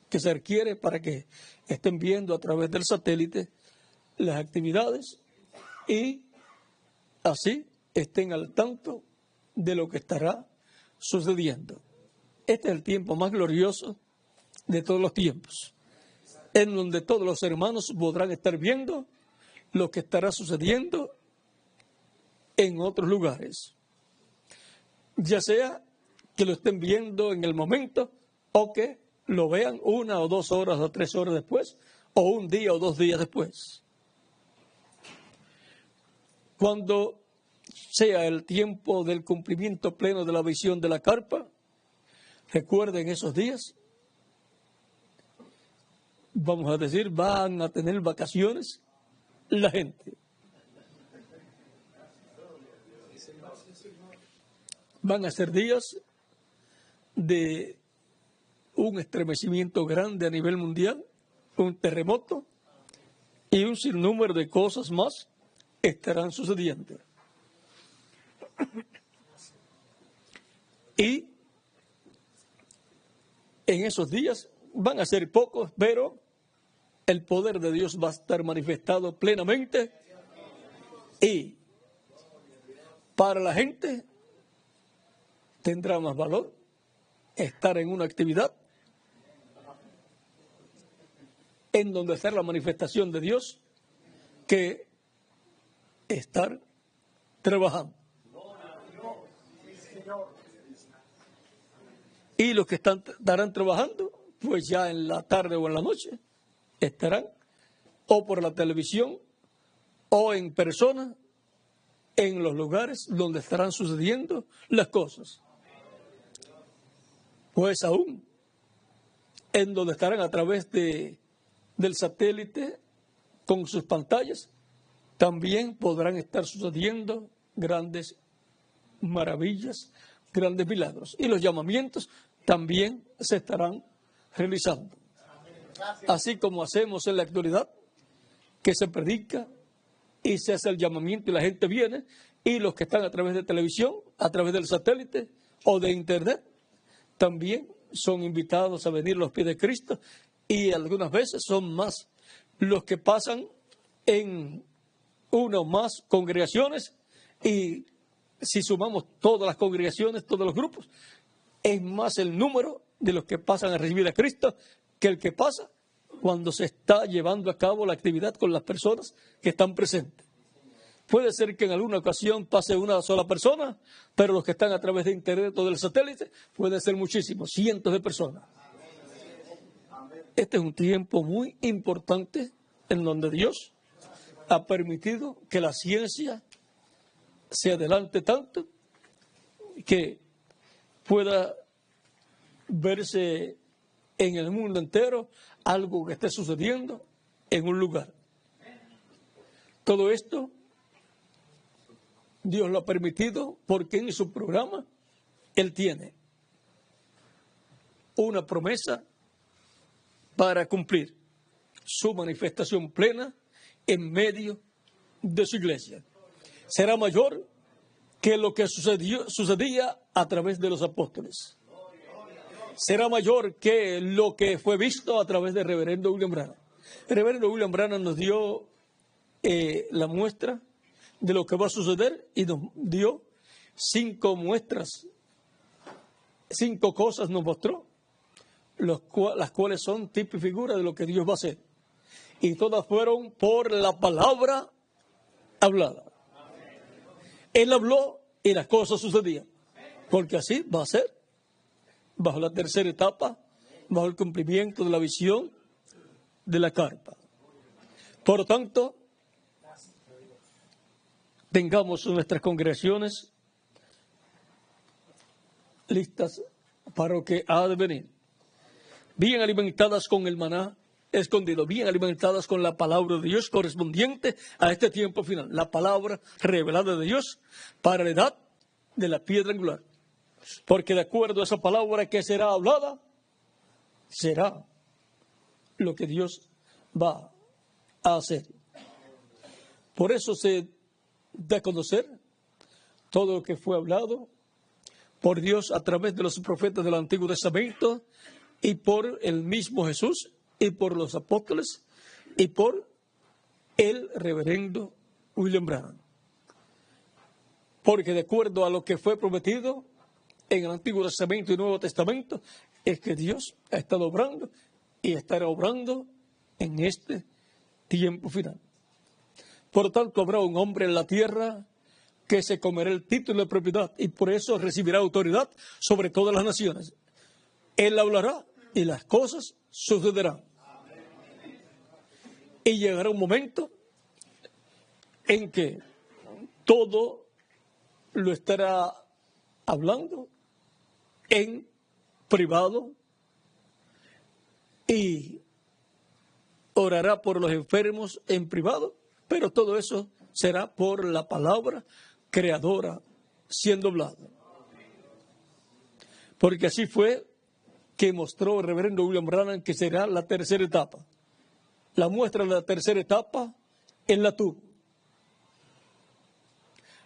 que se requiere para que estén viendo a través del satélite las actividades y así estén al tanto de lo que estará sucediendo. Este es el tiempo más glorioso de todos los tiempos, en donde todos los hermanos podrán estar viendo lo que estará sucediendo en otros lugares, ya sea que lo estén viendo en el momento o que lo vean 1 o 2 horas o 3 horas después, o 1 día o 2 días después. Cuando sea el tiempo del cumplimiento pleno de la visión de la carpa, recuerden esos días, vamos a decir, van a tener vacaciones la gente. Van a ser días de un estremecimiento grande a nivel mundial, un terremoto y un sinnúmero de cosas más estarán sucediendo. Y en esos días van a ser pocos, pero el poder de Dios va a estar manifestado plenamente y para la gente tendrá más valor estar en una actividad en donde está la manifestación de Dios que estar trabajando. Y los que estarán trabajando, pues ya en la tarde o en la noche, estarán o por la televisión o en persona en los lugares donde estarán sucediendo las cosas. Pues aún en donde estarán a través del satélite con sus pantallas, también podrán estar sucediendo grandes maravillas, grandes milagros. Y los llamamientos también se estarán realizando. Así como hacemos en la actualidad, que se predica y se hace el llamamiento y la gente viene, y los que están a través de televisión, a través del satélite o de internet, también son invitados a venir a los pies de Cristo, y algunas veces son más los que pasan en una o más congregaciones, y si sumamos todas las congregaciones, todos los grupos, es más el número de los que pasan a recibir a Cristo que el que pasa cuando se está llevando a cabo la actividad con las personas que están presentes. Puede ser que en alguna ocasión pase una sola persona, pero los que están a través de internet o del satélite pueden ser muchísimos, cientos de personas. Este es un tiempo muy importante en donde Dios ha permitido que la ciencia se adelante tanto que pueda verse en el mundo entero algo que esté sucediendo en un lugar. Todo esto Dios lo ha permitido porque en su programa Él tiene una promesa para cumplir su manifestación plena en medio de su iglesia. Será mayor que lo que sucedía a través de los apóstoles. Será mayor que lo que fue visto a través del reverendo William Branham. El reverendo William Branham nos dio la muestra de lo que va a suceder y nos dio 5 muestras, 5 cosas nos mostró, las cuales son tipo y figura de lo que Dios va a hacer. Y todas fueron por la palabra hablada. Él habló y las cosas sucedían, porque así va a ser, bajo la tercera etapa, bajo el cumplimiento de la visión de la carpa. Por lo tanto, tengamos nuestras congregaciones listas para lo que ha de venir, bien alimentadas con el maná escondido, bien alimentadas con la palabra de Dios correspondiente a este tiempo final, la palabra revelada de Dios para la edad de la piedra angular. Porque de acuerdo a esa palabra que será hablada, será lo que Dios va a hacer. Por eso se da a conocer todo lo que fue hablado por Dios a través de los profetas del Antiguo Testamento y por el mismo Jesús y por los apóstoles y por el reverendo William Branham. Porque de acuerdo a lo que fue prometido en el Antiguo Testamento y Nuevo Testamento, es que Dios ha estado obrando y estará obrando en este tiempo final. Por tanto, habrá un hombre en la tierra que se comerá el título de propiedad y por eso recibirá autoridad sobre todas las naciones. Él hablará y las cosas sucederán. Y llegará un momento en que todo lo estará hablando en privado y orará por los enfermos en privado, pero todo eso será por la palabra creadora siendo hablada. Porque así fue que mostró el reverendo William Branham que será la tercera etapa. La muestra de la tercera etapa él la tuvo.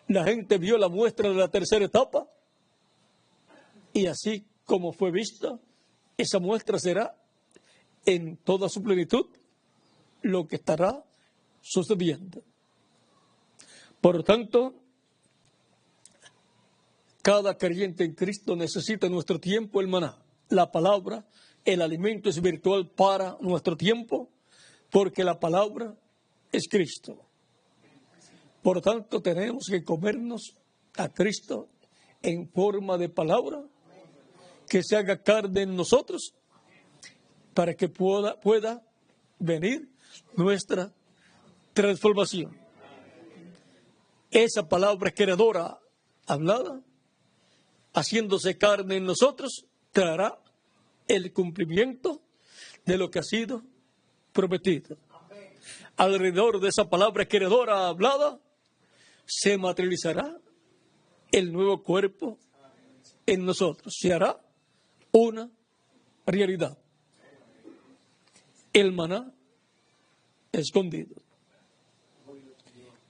La gente vio la muestra de la tercera etapa y así como fue vista, esa muestra será en toda su plenitud lo que estará sucediendo. Por lo tanto, cada creyente en Cristo necesita en nuestro tiempo el maná, la palabra, el alimento espiritual para nuestro tiempo, porque la palabra es Cristo. Por lo tanto, tenemos que comernos a Cristo en forma de palabra, que se haga carne en nosotros, para que pueda venir nuestra transformación. Esa palabra creadora hablada, haciéndose carne en nosotros, traerá el cumplimiento de lo que ha sido prometido. Alrededor de esa palabra creadora hablada, se materializará el nuevo cuerpo en nosotros. Se hará una realidad. El maná escondido.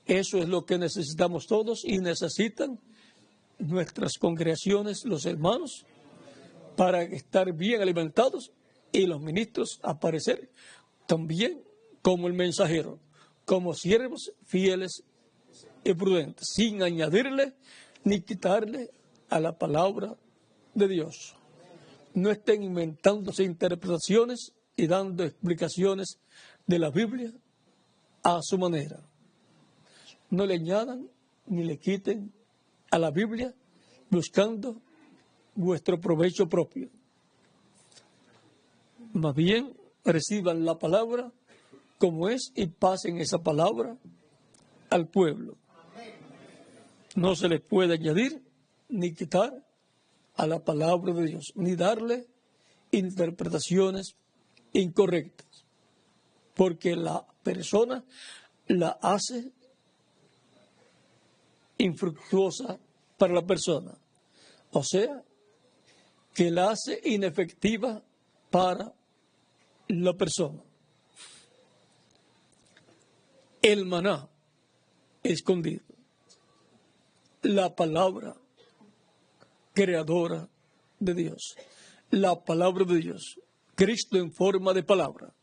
Eso es lo que necesitamos todos y necesitan nuestras congregaciones, los hermanos, para estar bien alimentados y los ministros aparecer también como el mensajero, como siervos fieles y prudentes, sin añadirle ni quitarle a la palabra de Dios. No estén inventándose interpretaciones y dando explicaciones de la Biblia a su manera. No le añadan ni le quiten a la Biblia buscando vuestro provecho propio. Más bien, reciban la palabra como es y pasen esa palabra al pueblo. No se les puede añadir ni quitar a la palabra de Dios, ni darle interpretaciones incorrectas, porque la persona la hace infructuosa para la persona. O sea, que la hace inefectiva para la persona. El maná escondido. La palabra creadora de Dios. La palabra de Dios. Cristo en forma de palabra.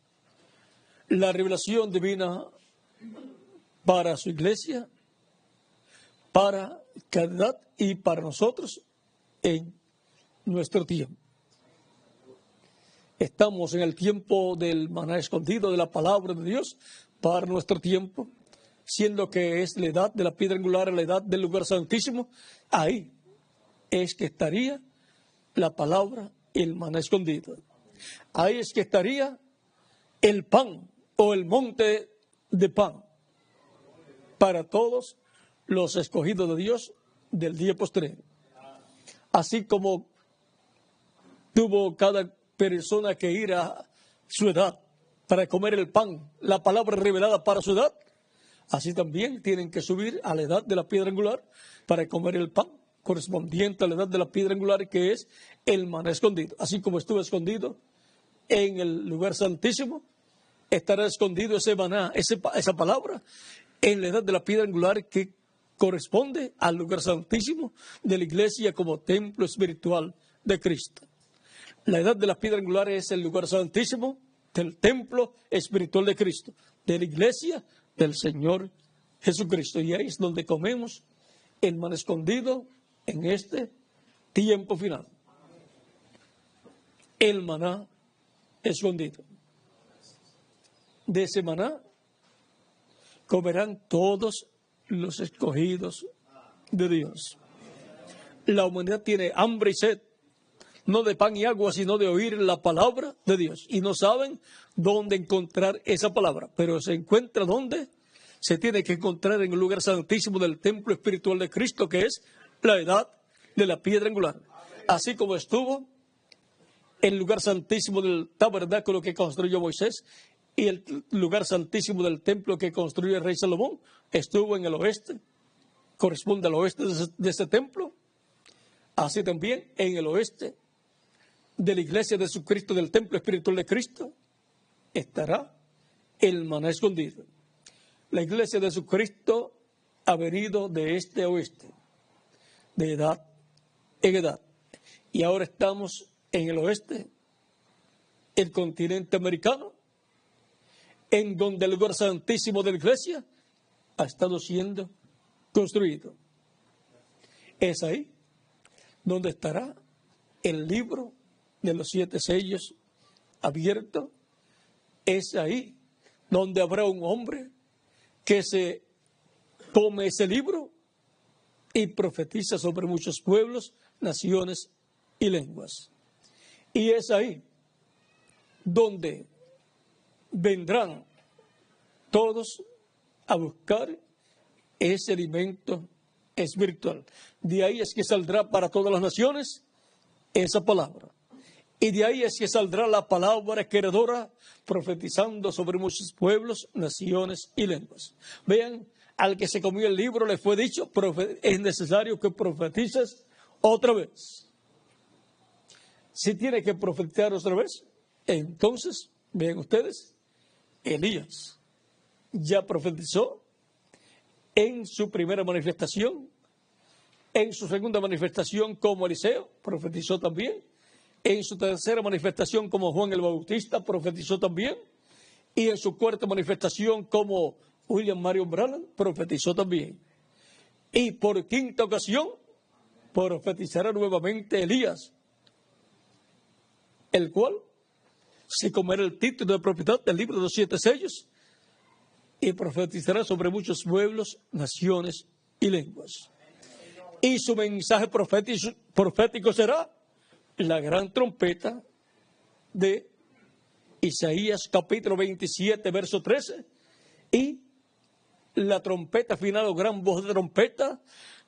La revelación divina para su iglesia, para cada edad y para nosotros en nuestro tiempo. Estamos en el tiempo del maná escondido, de la palabra de Dios para nuestro tiempo, siendo que es la edad de la piedra angular, la edad del lugar santísimo. Ahí es que estaría la palabra, el maná escondido. Ahí es que estaría el pan o el monte de pan para todos los escogidos de Dios del día postrero. Así como tuvo cada persona que ir a su edad para comer el pan, la palabra revelada para su edad, así también tienen que subir a la edad de la piedra angular para comer el pan correspondiente a la edad de la piedra angular, que es el maná escondido. Así como estuvo escondido en el lugar santísimo, estará escondido ese maná, esa palabra, en la edad de la piedra angular que corresponde al lugar santísimo de la iglesia como templo espiritual de Cristo. La edad de la piedra angular es el lugar santísimo del templo espiritual de Cristo, de la iglesia del Señor Jesucristo. Y ahí es donde comemos el maná escondido en este tiempo final. El maná escondido. De ese maná comerán todos los escogidos de Dios. La humanidad tiene hambre y sed, no de pan y agua, sino de oír la palabra de Dios. Y no saben dónde encontrar esa palabra. Pero se encuentra dónde se tiene que encontrar, en el lugar santísimo del templo espiritual de Cristo, que es la edad de la piedra angular. Así como estuvo el lugar santísimo del tabernáculo que construyó Moisés y el lugar santísimo del templo que construyó el rey Salomón, estuvo en el oeste, corresponde al oeste de ese templo. Así también en el oeste de la iglesia de Jesucristo, del templo espiritual de Cristo, estará el maná escondido. La iglesia de Jesucristo ha venido de este a oeste, de edad en edad. Y ahora estamos en el oeste, el continente americano, en donde el lugar santísimo de la iglesia ha estado siendo construido. Es ahí donde estará el libro de los 7 sellos abierto. Es ahí donde habrá un hombre que se tome ese libro y profetiza sobre muchos pueblos, naciones y lenguas. Y es ahí donde vendrán todos a buscar ese alimento espiritual. De ahí es que saldrá para todas las naciones esa palabra. Y de ahí es que saldrá la palabra creadora, profetizando sobre muchos pueblos, naciones y lenguas. Vean, al que se comió el libro le fue dicho: es necesario que profetices otra vez. Si tiene que profetizar otra vez, entonces, vean ustedes, Elías ya profetizó en su primera manifestación, en su segunda manifestación como Eliseo, profetizó también, en su tercera manifestación como Juan el Bautista, profetizó también, y en su cuarta manifestación como William Marion Branham, profetizó también. Y por quinta ocasión, profetizará nuevamente Elías, el cual se comerá el título de propiedad del libro de los 7 sellos y profetizará sobre muchos pueblos, naciones y lenguas. Y su mensaje profético será la gran trompeta de Isaías capítulo 27, verso 13, y la trompeta final o gran voz de trompeta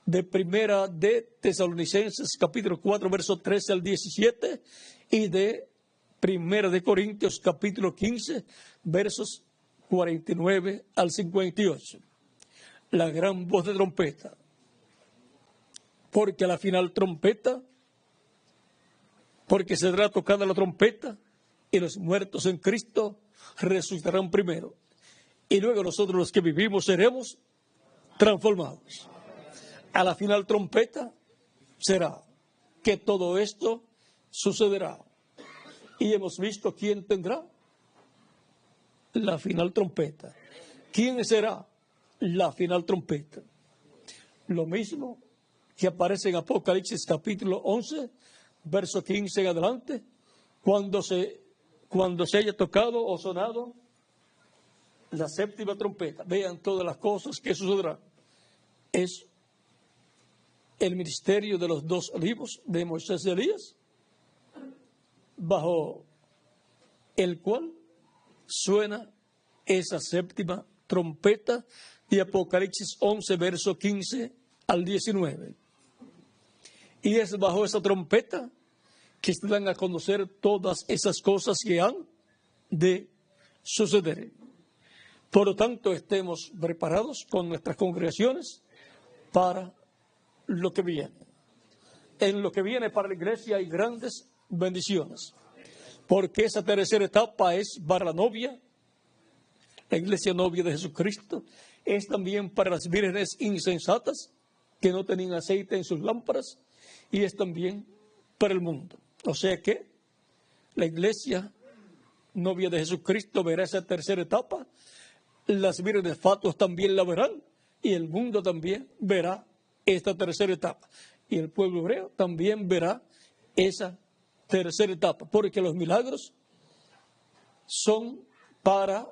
de primera de Tesalonicenses capítulo 4, verso 13 al 17, y de primera de Corintios capítulo 15, versos 49 al 58. La gran voz de trompeta. porque a la final trompeta, porque será tocada la trompeta y los muertos en Cristo resucitarán primero. Y luego nosotros los que vivimos seremos transformados. A la final trompeta será que todo esto sucederá. Y hemos visto quién tendrá la final trompeta. ¿Quién será la final trompeta? Lo mismo que aparece en Apocalipsis capítulo 11, verso 15 en adelante, cuando se haya tocado o sonado la séptima trompeta. Vean todas las cosas que sucederán. Es el ministerio de los dos olivos de Moisés y Elías, bajo el cual suena esa séptima trompeta de Apocalipsis 11, verso 15 al 19. Y es bajo esa trompeta que se dan a conocer todas esas cosas que han de suceder. Por lo tanto, estemos preparados con nuestras congregaciones para lo que viene. En lo que viene para la iglesia hay grandes bendiciones, porque esa tercera etapa es para la novia, la iglesia novia de Jesucristo. Es también para las vírgenes insensatas que no tenían aceite en sus lámparas, y es también para el mundo. O sea que la iglesia novia de Jesucristo verá esa tercera etapa, las vírgenes fatuas también la verán, y el mundo también verá esta tercera etapa. Y el pueblo hebreo también verá esa tercera etapa, porque los milagros son para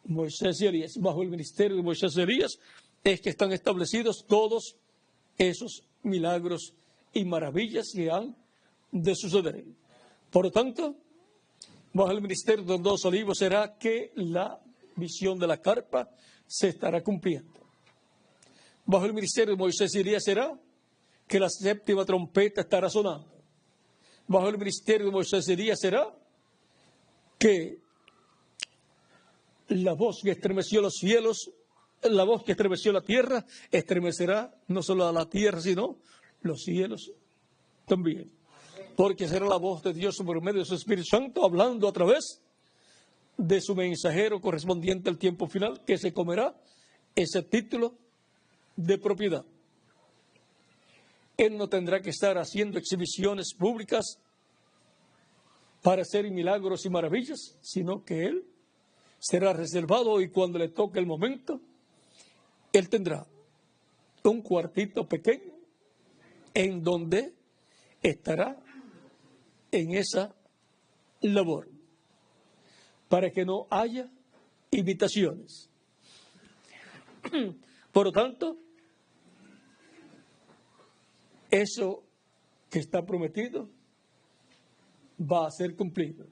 Moisés y Elías. Bajo el ministerio de Moisés y Elías es que están establecidos todos esos milagros y maravillas que han de suceder. Por lo tanto, bajo el ministerio de los dos olivos será que la visión de la carpa se estará cumpliendo. Bajo el ministerio de Moisés y Elías será que la séptima trompeta estará sonando. Bajo el ministerio de Moisés y Elías será que la voz que estremeció los cielos, la voz que estremeció la tierra, estremecerá no solo a la tierra, sino los cielos también. Porque será la voz de Dios por medio de su Espíritu Santo, hablando a través de su mensajero correspondiente al tiempo final, que se comerá ese título de propiedad. Él no tendrá que estar haciendo exhibiciones públicas para hacer milagros y maravillas, sino que él será reservado, y cuando le toque el momento, él tendrá un cuartito pequeño en donde estará en esa labor, para que no haya invitaciones. Por lo tanto, eso que está prometido va a ser cumplido.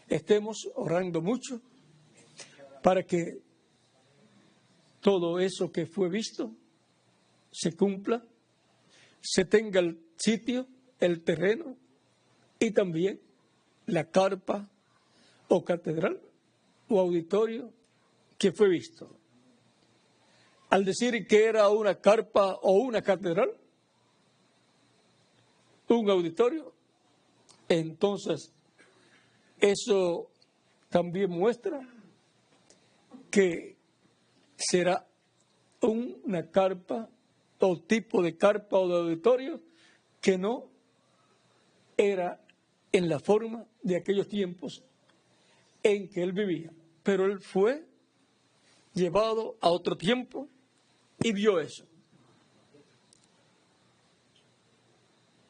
Estemos orando mucho para que todo eso que fue visto se cumpla, se tenga el sitio, el terreno y también la carpa o catedral o auditorio que fue visto. Al decir que era una carpa o una catedral, un auditorio, entonces eso también muestra que será una carpa o tipo de carpa o de auditorio que no era en la forma de aquellos tiempos en que él vivía, pero él fue llevado a otro tiempo y vio eso.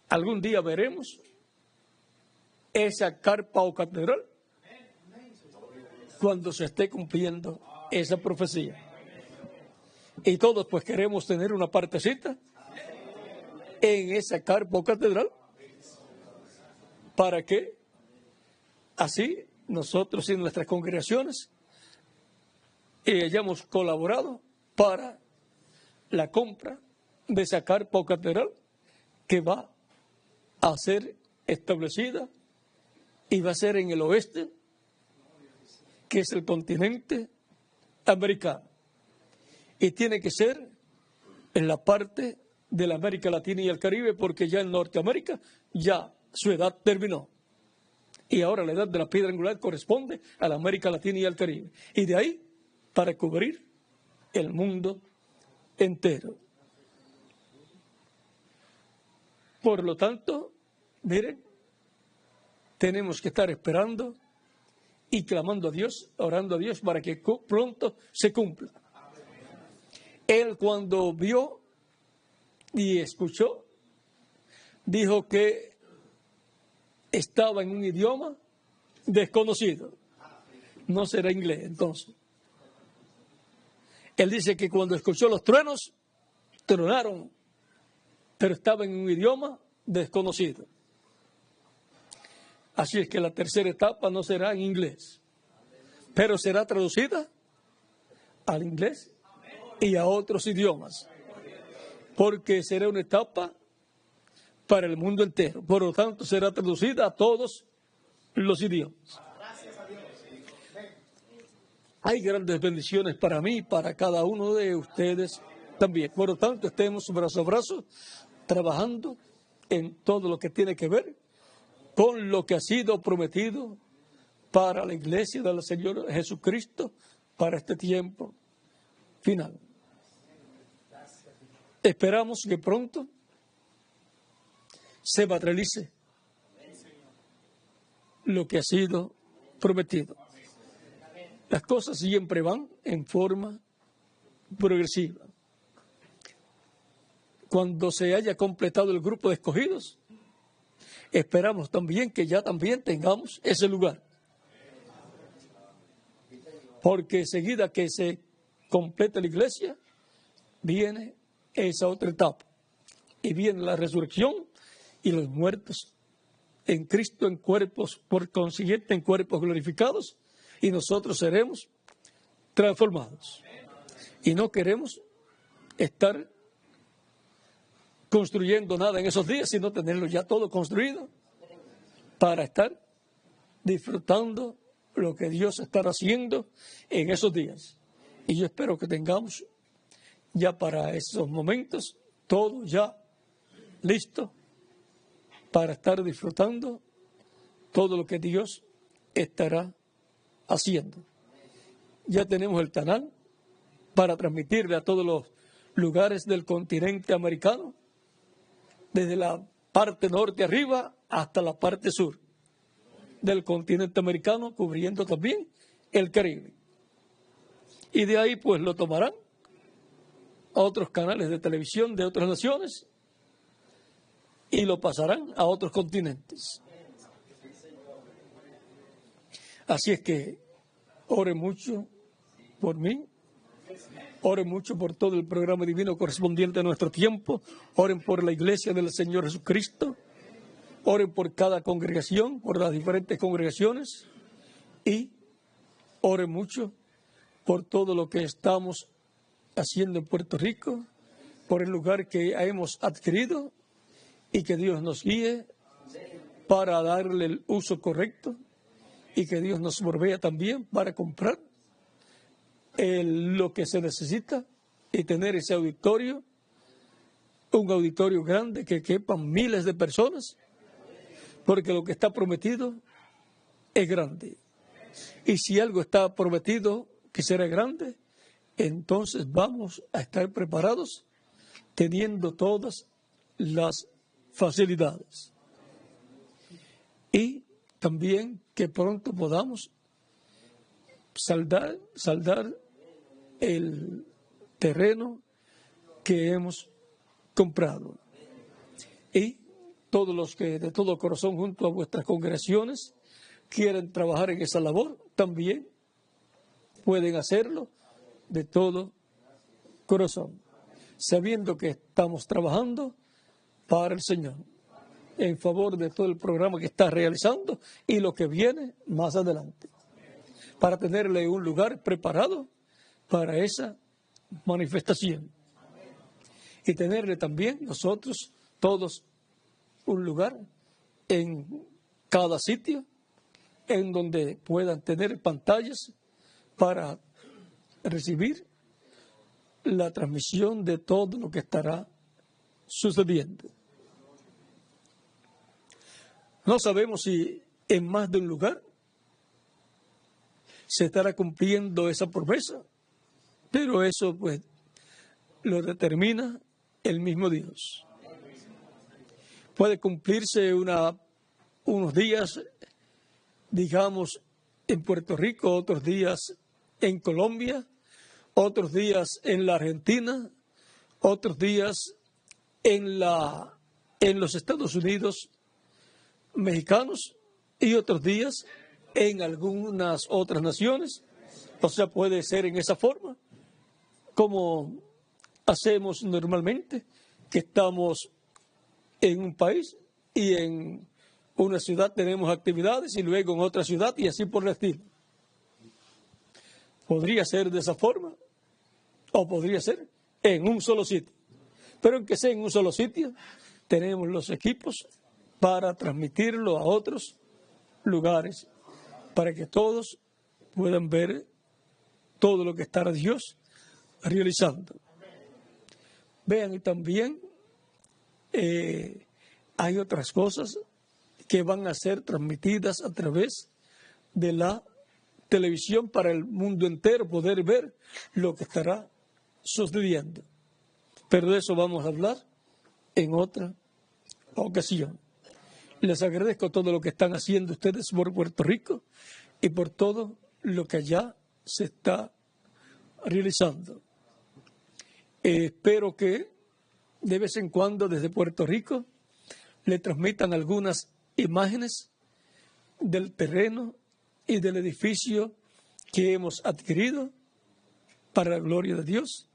Algún día veremos esa carpa o catedral cuando se esté cumpliendo esa profecía. Y todos pues queremos tener una partecita en esa carpa o catedral, para que así nosotros y nuestras congregaciones hayamos colaborado para la compra de esa carpa o catedral que va a ser establecida y va a ser en el oeste, que es el continente americano, y tiene que ser en la parte de la América Latina y el Caribe, porque ya en Norteamérica ya su edad terminó. Y ahora la edad de la piedra angular corresponde a la América Latina y al Caribe. Y de ahí para cubrir el mundo entero. Por lo tanto, miren, tenemos que estar esperando y clamando a Dios, orando a Dios para que pronto se cumpla. Él, cuando vio y escuchó, dijo que estaba en un idioma desconocido. No será inglés, entonces. Él dice que cuando escuchó los truenos, tronaron, pero estaba en un idioma desconocido. Así es que la tercera etapa no será en inglés, pero será traducida al inglés y a otros idiomas, porque será una etapa para el mundo entero. Por lo tanto, será traducida a todos los idiomas. Hay grandes bendiciones para mí y para cada uno de ustedes también. Por lo tanto, estemos brazo a brazo trabajando en todo lo que tiene que ver con lo que ha sido prometido para la iglesia del Señor Jesucristo para este tiempo final. Esperamos que pronto se materialice lo que ha sido prometido. Las cosas siempre van en forma progresiva. Cuando se haya completado el grupo de escogidos, esperamos también que ya también tengamos ese lugar. Porque enseguida que se complete la iglesia, viene esa otra etapa. Y viene la resurrección y los muertos en Cristo en cuerpos, por consiguiente en cuerpos glorificados, y nosotros seremos transformados. Y no queremos estar construyendo nada en esos días, sino tenerlo ya todo construido para estar disfrutando lo que Dios estará haciendo en esos días. Y yo espero que tengamos ya para esos momentos todo ya listo para estar disfrutando todo lo que Dios estará haciendo. Ya tenemos el canal para transmitirle a todos los lugares del continente americano, desde la parte norte arriba hasta la parte sur del continente americano, cubriendo también el Caribe. Y de ahí pues lo tomarán a otros canales de televisión de otras naciones y lo pasarán a otros continentes. Así es que ore mucho por mí, oren mucho por todo el programa divino correspondiente a nuestro tiempo, oren por la iglesia del Señor Jesucristo, oren por cada congregación, por las diferentes congregaciones y oren mucho por todo lo que estamos haciendo en Puerto Rico, por el lugar que hemos adquirido y que Dios nos guíe para darle el uso correcto y que Dios nos provea también para comprar lo que se necesita y tener ese auditorio, un auditorio grande que quepan miles de personas, porque lo que está prometido es grande. Y si algo está prometido que será grande, entonces vamos a estar preparados teniendo todas las facilidades. Y también que pronto podamos saldar el terreno que hemos comprado. Y todos los que de todo corazón junto a vuestras congregaciones quieren trabajar en esa labor, también pueden hacerlo de todo corazón, sabiendo que estamos trabajando para el Señor, en favor de todo el programa que está realizando y lo que viene más adelante, para tenerle un lugar preparado para esa manifestación y tenerle también nosotros todos un lugar en cada sitio en donde puedan tener pantallas para recibir la transmisión de todo lo que estará sucediendo. No sabemos si en más de un lugar se estará cumpliendo esa promesa, pero eso pues lo determina el mismo Dios. Puede cumplirse unos días, digamos, en Puerto Rico, otros días en Colombia, otros días en la Argentina, otros días en los Estados Unidos mexicanos y otros días en algunas otras naciones. O sea, puede ser en esa forma, como hacemos normalmente, que estamos en un país y en una ciudad tenemos actividades y luego en otra ciudad y así por el estilo. Podría ser de esa forma o podría ser en un solo sitio. Pero aunque sea en un solo sitio, tenemos los equipos para transmitirlo a otros lugares, para que todos puedan ver todo lo que está Dios realizando. Vean, y también hay otras cosas que van a ser transmitidas a través de la televisión para el mundo entero poder ver lo que estará sucediendo. Pero de eso vamos a hablar en otra ocasión. Les agradezco todo lo que están haciendo ustedes por Puerto Rico y por todo lo que allá se está realizando. Espero que de vez en cuando desde Puerto Rico le transmitan algunas imágenes del terreno y del edificio que hemos adquirido para la gloria de Dios,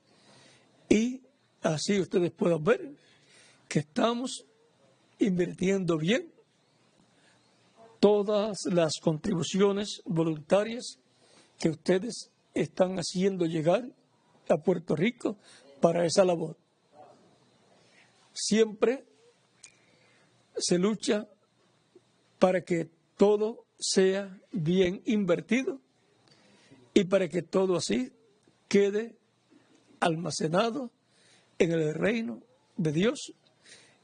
y así ustedes puedan ver que estamos invirtiendo bien todas las contribuciones voluntarias que ustedes están haciendo llegar a Puerto Rico para esa labor. Siempre se lucha para que todo sea bien invertido y para que todo así quede almacenado en el reino de Dios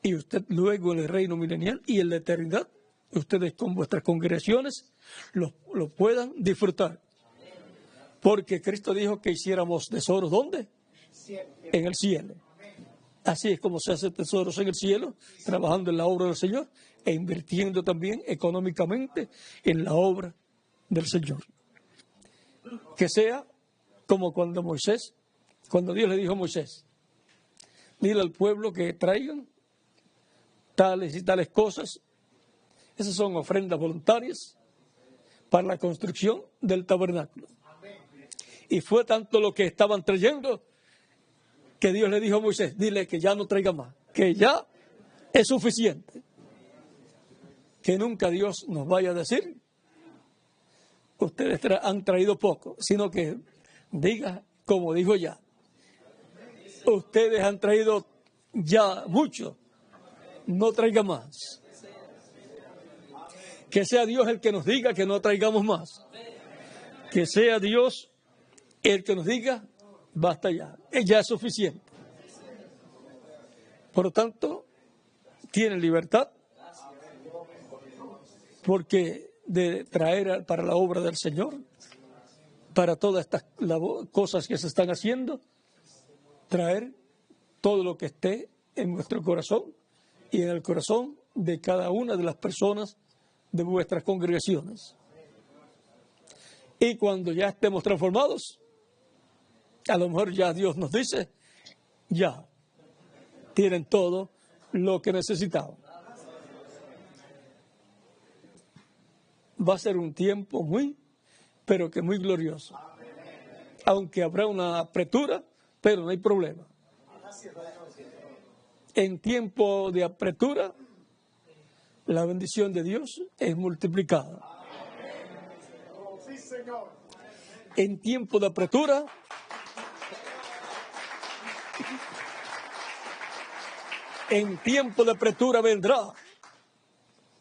y usted luego en el reino milenial y en la eternidad, ustedes con vuestras congregaciones lo puedan disfrutar. Porque Cristo dijo que hiciéramos tesoros, ¿dónde? En el cielo. Así es como se hace tesoros en el cielo, trabajando en la obra del Señor e invirtiendo también económicamente en la obra del Señor. Que sea como cuando Dios le dijo a Moisés, dile al pueblo que traigan tales y tales cosas. Esas son ofrendas voluntarias para la construcción del tabernáculo. Y fue tanto lo que estaban trayendo que Dios le dijo a Moisés, dile que ya no traiga más, que ya es suficiente. Que nunca Dios nos vaya a decir, ustedes han traído poco, sino que diga, como dijo ya, ustedes han traído ya mucho, no traiga más. Que sea Dios el que nos diga que no traigamos más. Que sea Dios el que nos diga, basta ya, ya es suficiente. Por lo tanto, tienen libertad porque de traer para la obra del Señor, para todas estas cosas que se están haciendo, traer todo lo que esté en nuestro corazón y en el corazón de cada una de las personas de vuestras congregaciones. Y cuando ya estemos transformados, a lo mejor ya Dios nos dice, ya tienen todo lo que necesitaban. Va a ser un tiempo pero que muy glorioso. Aunque habrá una apretura, pero no hay problema. En tiempo de apretura, la bendición de Dios es multiplicada. En tiempo de apretura, vendrá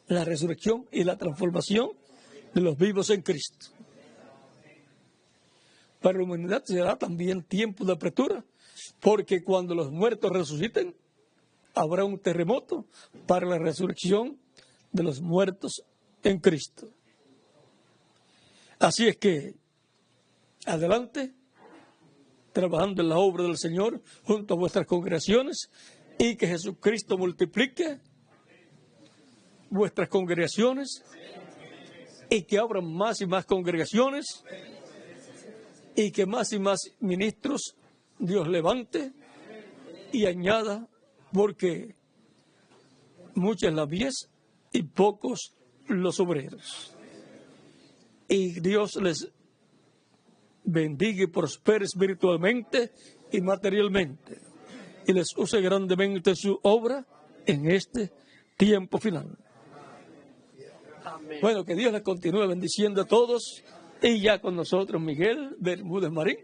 la resurrección y la transformación de los vivos en Cristo. Para la humanidad será también tiempo de apretura, porque cuando los muertos resuciten, habrá un terremoto para la resurrección de los muertos en Cristo. Así es que, adelante, trabajando en la obra del Señor junto a vuestras congregaciones, y que Jesucristo multiplique vuestras congregaciones y que abran más y más congregaciones y que más y más ministros Dios levante y añada, porque muchas las mies y pocos los obreros. Y Dios les bendiga y prospere espiritualmente y materialmente, y les use grandemente su obra en este tiempo final. Amén. Bueno, que Dios les continúe bendiciendo a todos, y ya con nosotros Miguel Bermúdez Marín,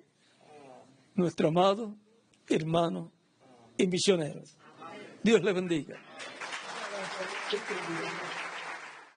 nuestro amado hermano y misionero. Dios les bendiga.